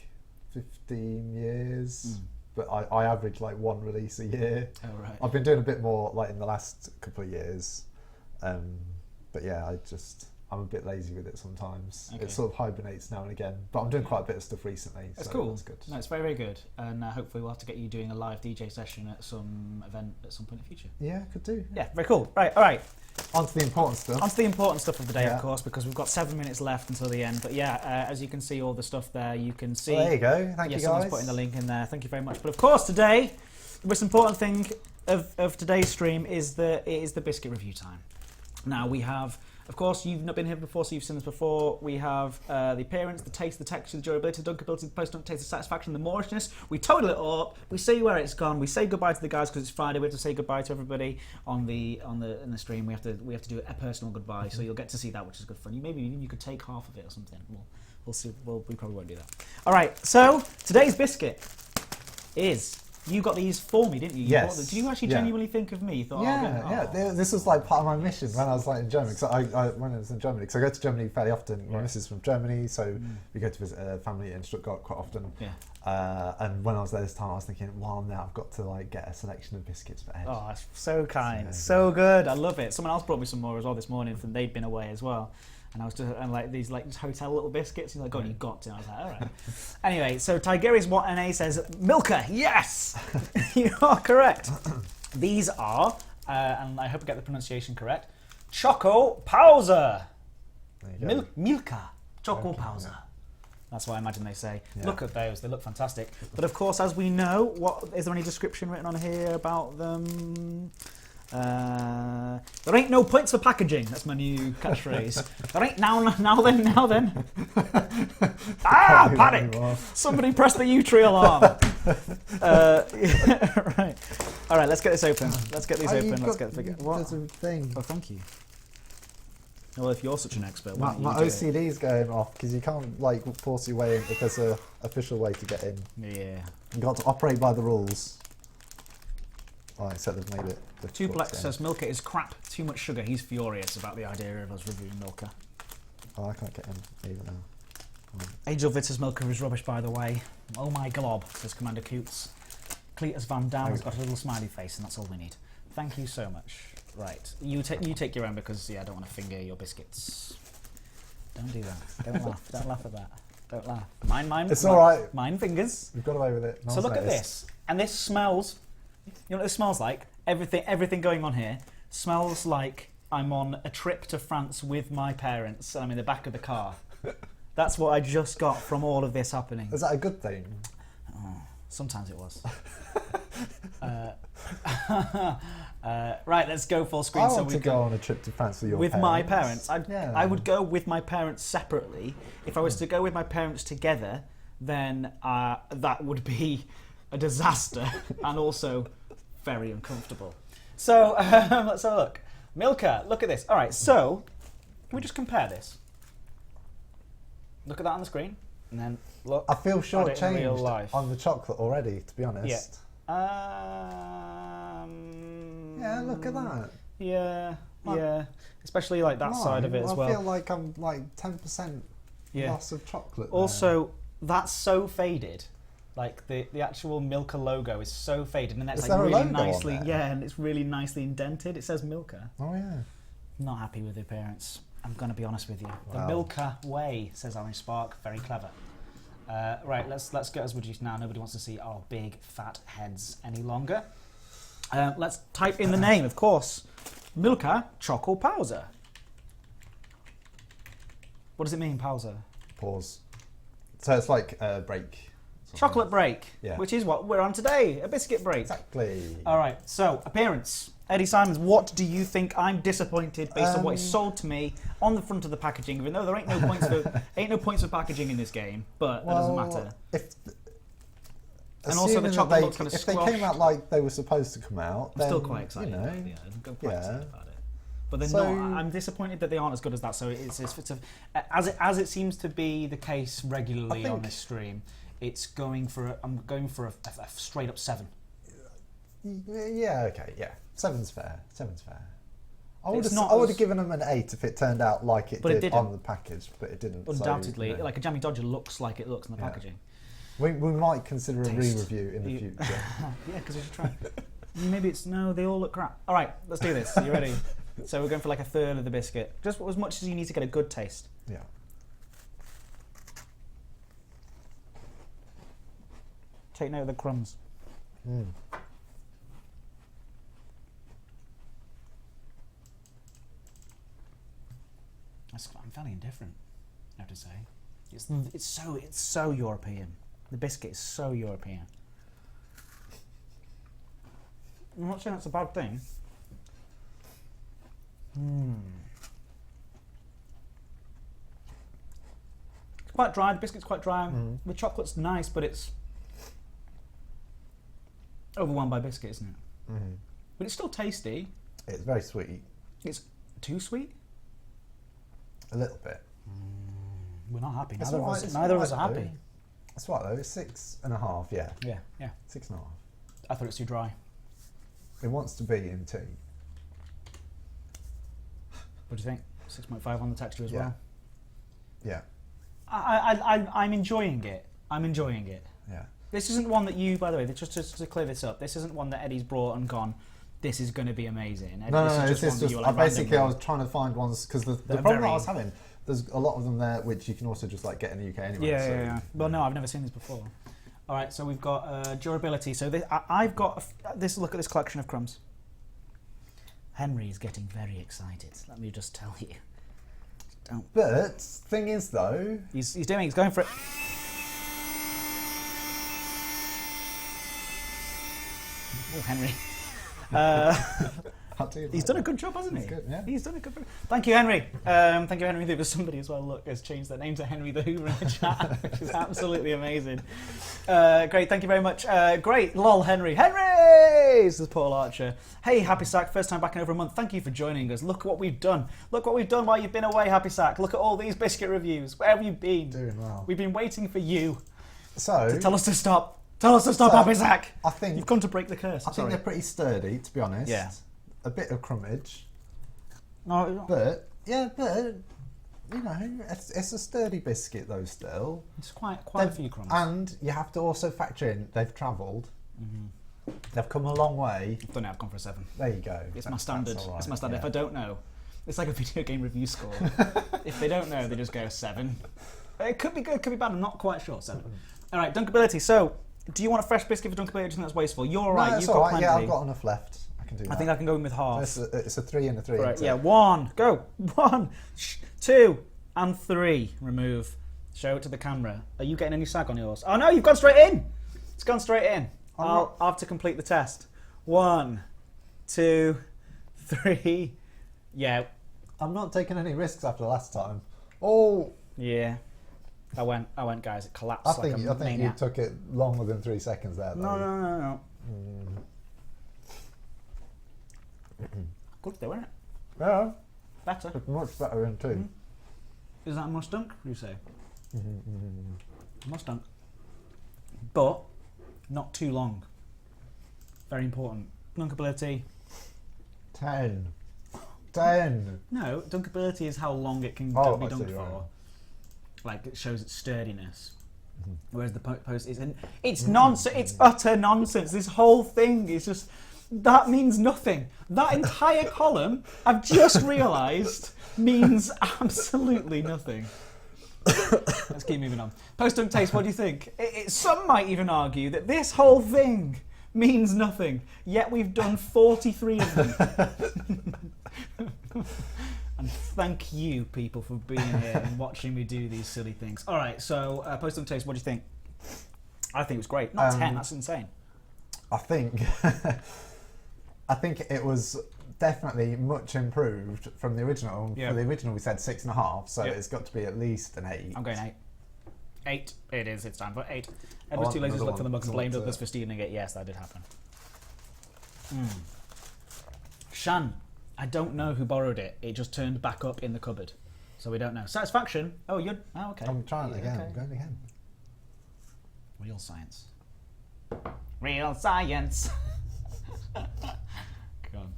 15 years. But I average like one release a year. Oh, right. I've been doing a bit more like in the last couple of years. But yeah, I'm a bit lazy with it sometimes. Okay. It sort of hibernates now and again. But I'm doing quite a bit of stuff recently. That's so cool. That's good. No, it's very, very good. And hopefully we'll have to get you doing a live DJ session at some event at some point in the future. Yeah, could do. Yeah, very cool. Right, all right. On to the important stuff. On to the important stuff of the day, of course, because we've got 7 minutes left until the end. But yeah, as you can see, all the stuff there, you can see. Well, there you go. Thank you, guys. Someone's putting the link in there. Thank you very much. But of course, today, the most important thing of today's stream is the biscuit review time. Now we have, of course, you've not been here before, so you've seen this before. We have the appearance, the taste, the texture, the durability, the dunkability, the post-dunk taste, the satisfaction, the moisture. We total it all up. We see where it's gone. We say goodbye to the guys because it's Friday. We have to say goodbye to everybody in the stream. We have to do a personal goodbye. So you'll get to see that, which is good fun. Maybe even you could take half of it or something. We'll see. We probably won't do that. All right. So today's biscuit is. You got these for me, didn't you? Yes. Did you actually genuinely think of me? You thought, This was like part of my mission when I was like in Germany. When I was in Germany, because I go to Germany fairly often. My missus is from Germany, so we go to visit a family in Stuttgart quite often. Yeah. And when I was there this time, I was thinking, while I'm there, I've got to like get a selection of biscuits for Ed. Oh, that's so kind, so good. I love it. Someone else brought me some more as well this morning, and they'd been away as well. And I was just like these hotel little biscuits. He's like, "God, you got to." I was like, "All right." Anyway, so Tigerius What NA says Milka. Yes, you are correct. These are, and I hope I get the pronunciation correct. Choco Pausa. Milka. Choco Pausa. That's what I imagine they say. Yeah. Look at those; they look fantastic. But of course, as we know, is there any description written on here about them? There ain't no points for packaging. That's my new catchphrase. There ain't now then. Panic! Somebody press the U-tree alarm. Right. All right, let's get this open. Let's get these open. Let's get the figure. There's a thing. Oh, thank you. Well, if you're such an expert, my OCD's going off because you can't like force your way in if there's an official way to get in. Yeah. You got to operate by the rules. Oh, except they've made it. Tuplex says Milka is crap, too much sugar. He's furious about the idea of us reviewing Milka. Oh, I can't get in either now. Angel Vitt says Milka is rubbish, by the way. Oh my glob, says Commander Coots. Cletus Van Dam has got a little smiley face, and that's all we need. Thank you so much. Right. You take your own because I don't want to finger your biscuits. Don't do that. Don't laugh. Don't laugh at that. Don't laugh. Mine. It's all right. Mine fingers. We've got away with it. So look at this, and this smells. You know what this smells like? Everything going on here smells like I'm on a trip to France with my parents, and I'm in the back of the car. That's what I just got from all of this happening. Is that a good thing? Oh, sometimes it was. Right, let's go full screen. I want to go on a trip to France with your parents. My parents. I would go with my parents separately. If I was to go with my parents together, then that would be a disaster and also very uncomfortable. So let's have a look. Milka, look at this. All right, so can we just compare this? Look at that on the screen, and then look. I feel shortchanged on the chocolate already, to be honest. Yeah, look at that. Yeah. Especially like that side of it as well. I feel like I'm like 10% loss of chocolate there. Also, that's so faded. Like the actual Milka logo is so faded, and that's like really nicely. Yeah, and it's really nicely indented. It says Milka. Oh yeah. Not happy with the appearance. I'm going to be honest with you. Wow. The Milka way, says Orange Spark. Very clever. Right, let's get us reduced now. Nobody wants to see our big fat heads any longer. Let's type in the name, of course. Milka Choco Pausa. What does it mean, pausa? Pause. So it's like a break. Chocolate break, yeah. Which is what we're on today, a biscuit break. Exactly. All right, so appearance. Eddie Simons, what do you think? I'm disappointed based on what is sold to me on the front of the packaging, even though there ain't no points for packaging in this game, but that doesn't matter. And also the chocolate looks kind of squashed. If they came out like they were supposed to come out, I'm still quite excited. I'm quite excited about it. But they're not. I'm disappointed that they aren't as good as that. So as it seems to be the case regularly on this stream, I'm going for a straight up 7. Yeah. Okay. Yeah. 7's fair. I would have given them an 8 if it turned out like it did on the package, but it didn't. Undoubtedly, like a Jammy Dodger looks like it looks in the packaging. We might consider a re-review in the future. Yeah, because we should try. Maybe they all look crap. All right, let's do this. Are you ready? So we're going for like a third of the biscuit, just as much as you need to get a good taste. Yeah. Take note of the crumbs. Mm. I'm fairly indifferent, I have to say. It's so European. The biscuit is so European. I'm not saying that's a bad thing. It's quite dry. The biscuit's quite dry. The chocolate's nice, but it's overwhelmed by biscuit, isn't it? But it's still tasty. It's very sweet. It's too sweet? A little bit. We're not happy. Neither of us are happy. That's right though. It's 6.5. Yeah. Yeah. 6.5. I thought it was too dry. It wants to be in tea. What do you think? 6.5 on the texture as well. Yeah. I'm enjoying it. Yeah. This isn't one that you, by the way, just to clear this up, this isn't one that Eddie's brought and gone, this is going to be amazing. No, this is just I was trying to find ones, because the problem I was having, there's a lot of them there which you can also just like get in the UK anyway. Yeah. Well, no, I've never seen this before. All right, so we've got durability. So I've got this. Look at this collection of crumbs. Henry is getting very excited. Let me just tell you. But thing is, though, he's going for it. Oh, Henry. He's done a good job, hasn't he? Good, yeah. He's done a good job. Thank you, Henry. Thank you, Henry. There was somebody as well, look, has changed their name to Henry the Hoover in the chat, which is absolutely amazing. Great, thank you very much. Great, lol, Henry. Henry! This is Paul Archer. Hey, Happy Sack, first time back in over a month. Thank you for joining us. Look what we've done. Look what we've done while you've been away, Happy Sack. Look at all these biscuit reviews. Where have you been? Doing well. We've been waiting for you to tell us to stop. Tell us to stop, Happy Sack. I think you've come to break the curse. I think they're pretty sturdy, to be honest. Yeah. A bit of crumbage. No, but you know, it's a sturdy biscuit though. Still, it's quite a few crumbs. And you have to also factor in they've travelled. They've come a long way. I've done it. I've gone for a 7. There you go. It's my standard. Right. It's my standard. Yeah. If I don't know, it's like a video game review score. If they don't know, they just go 7. It could be good, could be bad. I'm not quite sure. 7. All right, dunkability. So, do you want a fresh biscuit for dunkability? Or do you think that's wasteful? You're all right. No, You've got plenty. Yeah, I've got enough left. I can do that. I think I can go in with half. It's a 3 and a 3. Right. Yeah. 1. Go. 1, 2, and 3. Remove. Show it to the camera. Are you getting any sag on yours? Oh no, you've gone straight in. It's gone straight in. I'll have to complete the test. 1, 2, 3. Yeah. I'm not taking any risks after last time. Oh. Yeah. I went, guys. It collapsed. I think you took it longer than 3 seconds there. Though. No. Good though, isn't it? Yeah. Better. It's much better in 2. Is that a must dunk, you say? Must dunk. But not too long. Very important. Dunkability. 10. No, dunkability is how long it can be dunked for. Right. Like, it shows its sturdiness. Whereas the post is... It's nonsense. It's utter nonsense. This whole thing is just... That means nothing. That entire column, I've just realised, means absolutely nothing. Let's keep moving on. Post-dunk taste, what do you think? Some might even argue that this whole thing means nothing, yet we've done 43 of them. And thank you, people, for being here and watching me do these silly things. All right, so post-dunk taste, what do you think? I think it was great. Not 10, that's insane. I think it was definitely much improved from the original. Yeah. For the original, we said 6.5, so it's got to be at least an 8. I'm going 8. 8 it is. It's time for 8. Ed was too lazy to look for the mugs and blamed others for stealing it. Yes, that did happen. Shan, I don't know who borrowed it. It just turned back up in the cupboard, so we don't know. Satisfaction. Oh, you're... Oh, okay. I'm trying again. Okay. I'm going again. Real science. Real science. Come on.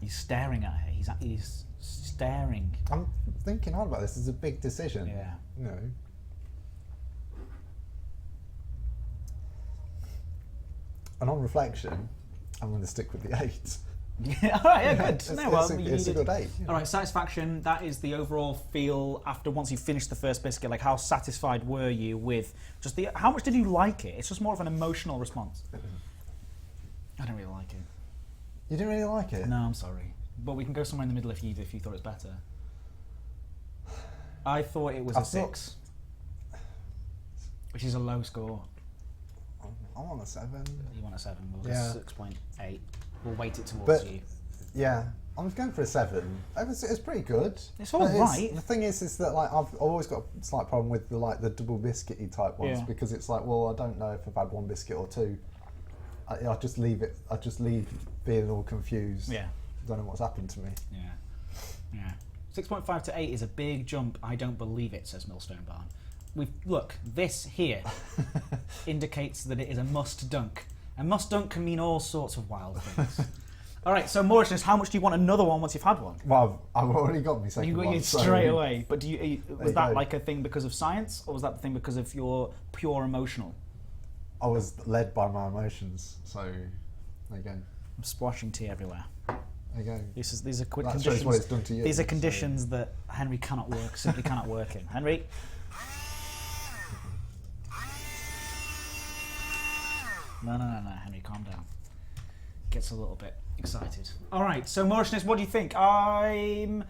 He's staring at her. He's staring. I'm thinking hard about this. It's a big decision. Yeah. You know. And on reflection, I'm going to stick with the 8. Yeah, all right, yeah, good. It's a good 8. All right, satisfaction, that is the overall feel after once you finished the first biscuit. Like, how satisfied were you with just how much did you like it? It's just more of an emotional response. I don't really like it. You didn't really like it? No, I'm sorry. But we can go somewhere in the middle if you thought it was better. I thought it was a 6. Which is a low score. I want a 7. You want a 7? We'll go 6.8. We'll weight it towards you. Yeah, I was going for a 7. It's pretty good. It's all right. The thing is that like I've always got a slight problem with the double biscuity type ones because it's like, well, I don't know if I've had 1 biscuit or 2. I just leave it. I just leave being all confused. Yeah. I don't know what's happened to me. Yeah. 6.5 to 8 is a big jump. I don't believe it, says Millstone Barn. Look, this here indicates that it is a must dunk. A must dunk can mean all sorts of wild things. All right, so Mauritius, how much do you want another one once you've had one? Well, I've already got my second one. You straight away. But was that like a thing because of science, or was that the thing because of your pure emotional? I was led by my emotions, so there you go. I'm splashing tea everywhere. There you go. These are quick that conditions. shows what it's done to you. These are conditions that Henry simply cannot work in. Henry? No, Henry, calm down. Gets a little bit excited. All right, so Mauritius, what do you think? I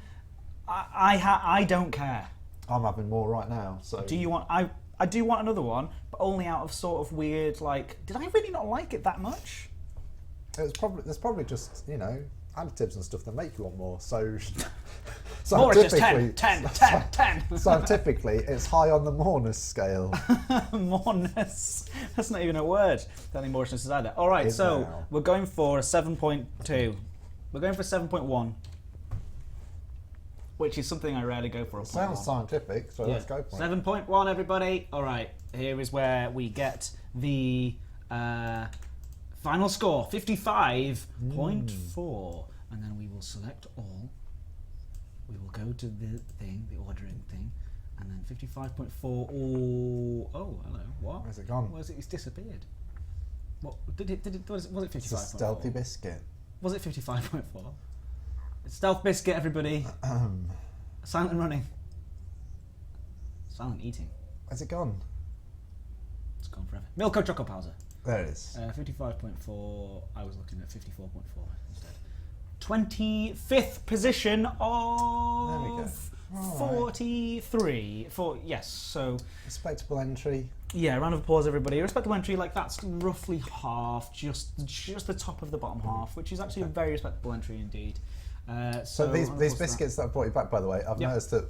don't care. I'm having more right now. So do you want? I do want another one, but only out of sort of weird like. Did I really not like it that much? There's probably just additives and stuff that make you want more. So Mauritius 10. Scientifically, it's high on the Mauritius scale. Mauritius. That's not even a word. I don't think Mauritius is either. All right, so we're going for a 7.2. We're going for 7.1. Which is something I rarely go for. Sounds scientific, so let's go for it. 7.1, everybody. All right, here is where we get the final score, 55.4. And then we will select all. We will go to the thing, the ordering thing, and then 55.4. Oh, hello. What? Where's it gone? Where's it? It's disappeared. What did it? Was it 55? It's a stealthy biscuit. Was it 55.4? It's stealth biscuit, everybody. Silent running. Silent eating. Has it gone? It's gone forever. Milka Choco Powder. There it is. 55.4. I was looking at 54.4 instead. 25th position of 43. Yes, so respectable entry. Yeah, round of applause, everybody. Respectable entry, like that's roughly half, just the top of the bottom half, which is actually a very respectable entry indeed. So these biscuits that I brought you back, by the way, I've noticed that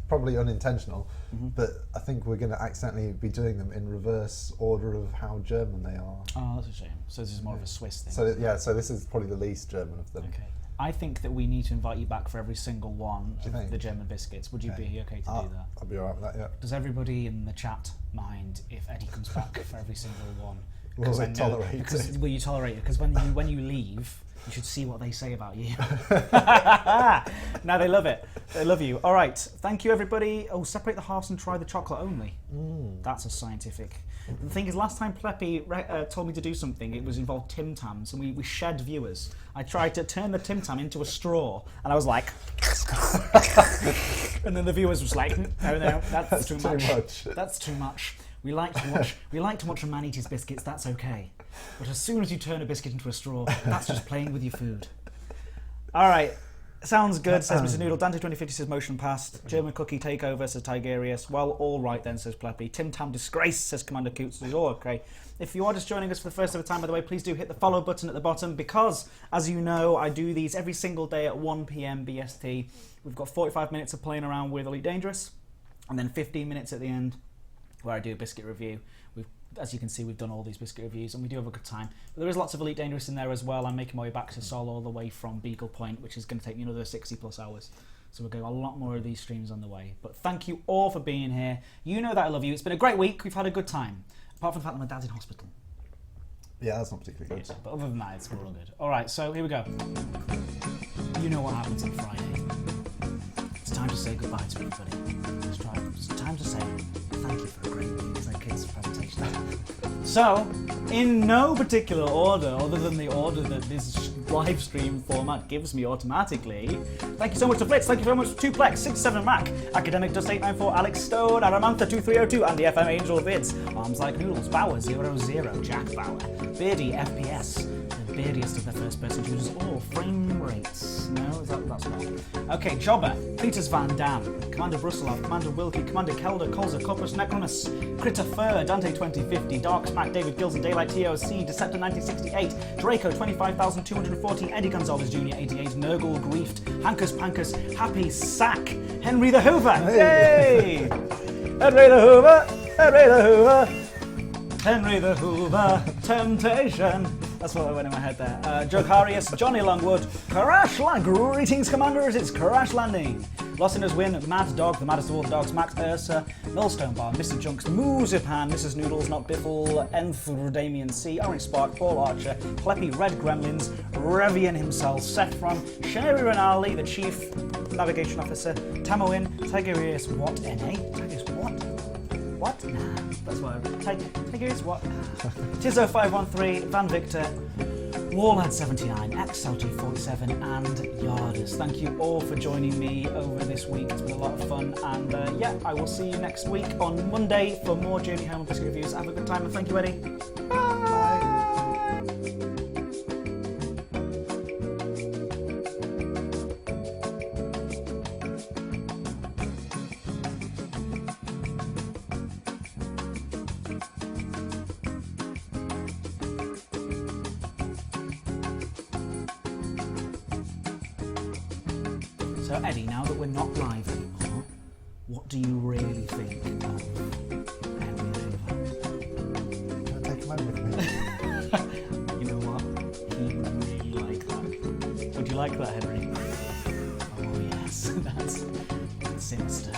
probably unintentional, but I think we're going to accidentally be doing them in reverse order of how German they are. Oh, that's a shame. So this is more of a Swiss thing. So yeah, so this is probably the least German of them. Okay. I think that we need to invite you back for every single one of the German biscuits. Would you be okay to do that? I'll be alright with that, yeah. Does everybody in the chat mind if Eddie comes back for every single one? Will you tolerate it? Will you tolerate it? Because when you leave, you should see what they say about you. Now they love it. They love you. All right. Thank you, everybody. Oh, separate the halves and try the chocolate only. That's a scientific. The thing is, last time Pleppy told me to do something, it was involved Tim Tams, and we shed viewers. I tried to turn the Tim Tam into a straw, and I was like, and then the viewers was like, no, that's too much. That's too much. We like to watch a man eat his biscuits. That's okay. But as soon as you turn a biscuit into a straw, that's just playing with your food. All right. Sounds good, says Mr. Noodle. Dante 2050 says motion past. German cookie takeover, says Tigerius. Well, all right then, says Pleppy. Tim Tam disgrace, says Commander Coots. Oh, okay. If you are just joining us for the first ever time, by the way, please do hit the follow button at the bottom because, as you know, I do these every single day at 1 p.m. BST. We've got 45 minutes of playing around with Elite Dangerous, and then 15 minutes at the end where I do a biscuit review. As you can see, we've done all these biscuit reviews and we do have a good time. But there is lots of Elite Dangerous in there as well. I'm making my way back to Sol all the way from Beagle Point, which is going to take me another 60 plus hours. So we're going to have a lot more of these streams on the way. But thank you all for being here. You know that I love you. It's been a great week. We've had a good time. Apart from the fact that my dad's in hospital. Yeah, that's not particularly good. Yeah, but other than that, it's all good. All right, so here we go. You know what happens on Friday. It's time to say goodbye to everybody. Let's try it. It's time to say thank you for a great week. It's like kids' presentation. So, in no particular order, other than the order that this live stream format gives me automatically, thank you so much to Flitz, thank you very much to 2plex, 67 Mac, Academic Dust 894, Alex Stone, Aramantha 2302, and the FM Angel Vids, Arms Like Noodles, Bauer 00, Jack Bauer, Beardy FPS, the beardiest of the first person shooters, all frame rates. No, that's wrong. Okay, Jobber, Peters Van Dam, Commander Brusilov, Commander Wilkie, Commander Kelder, Colza, Corpus Necromus, Critter Fur, Dante 2050, Dark Smack, David Gilson, Daylight TOC, Deceptor 1968, Draco 25240, Eddie Gonzalez Jr. 88, Nurgle Griefed, Hankus Pankus, Happy Sack, Henry the Hoover, yay! Henry the Hoover, Henry the Hoover, Henry the Hoover, Temptation. That's what went in my head there. Jokarius, Johnny Longwood, Crash Land. Greetings, Commanders. It's Crash Landing. Lost in Us Win, Mad Dog, the maddest of all the dogs, Max Ursa, Millstone Bar, Mr. Junks, Moozipan, Mrs. Noodles, Not Biffle, Enthru, Damien C, Orange Spark, Paul Archer, Pleppy, Red Gremlins, Revian himself, Sethron, Sherry Renali, the Chief Navigation Officer, Tamoin, Tigerius, what, NA? Tigerius, what? What? Nah, that's what Tigerius, what? Tizo513, Van Victor, Warlad79, XLG47 and Yarders. Thank you all for joining me over this week. It's been a lot of fun and yeah, I will see you next week on Monday for more Journey Home and Biscuit reviews. Have a good time and thank you, Eddie. Bye! So Eddie, now that we're not live anymore, what do you really think of Henry the Can I take him home with me? You know what? He would really like that. Would you like that, Henry? Oh yes, that's sinister.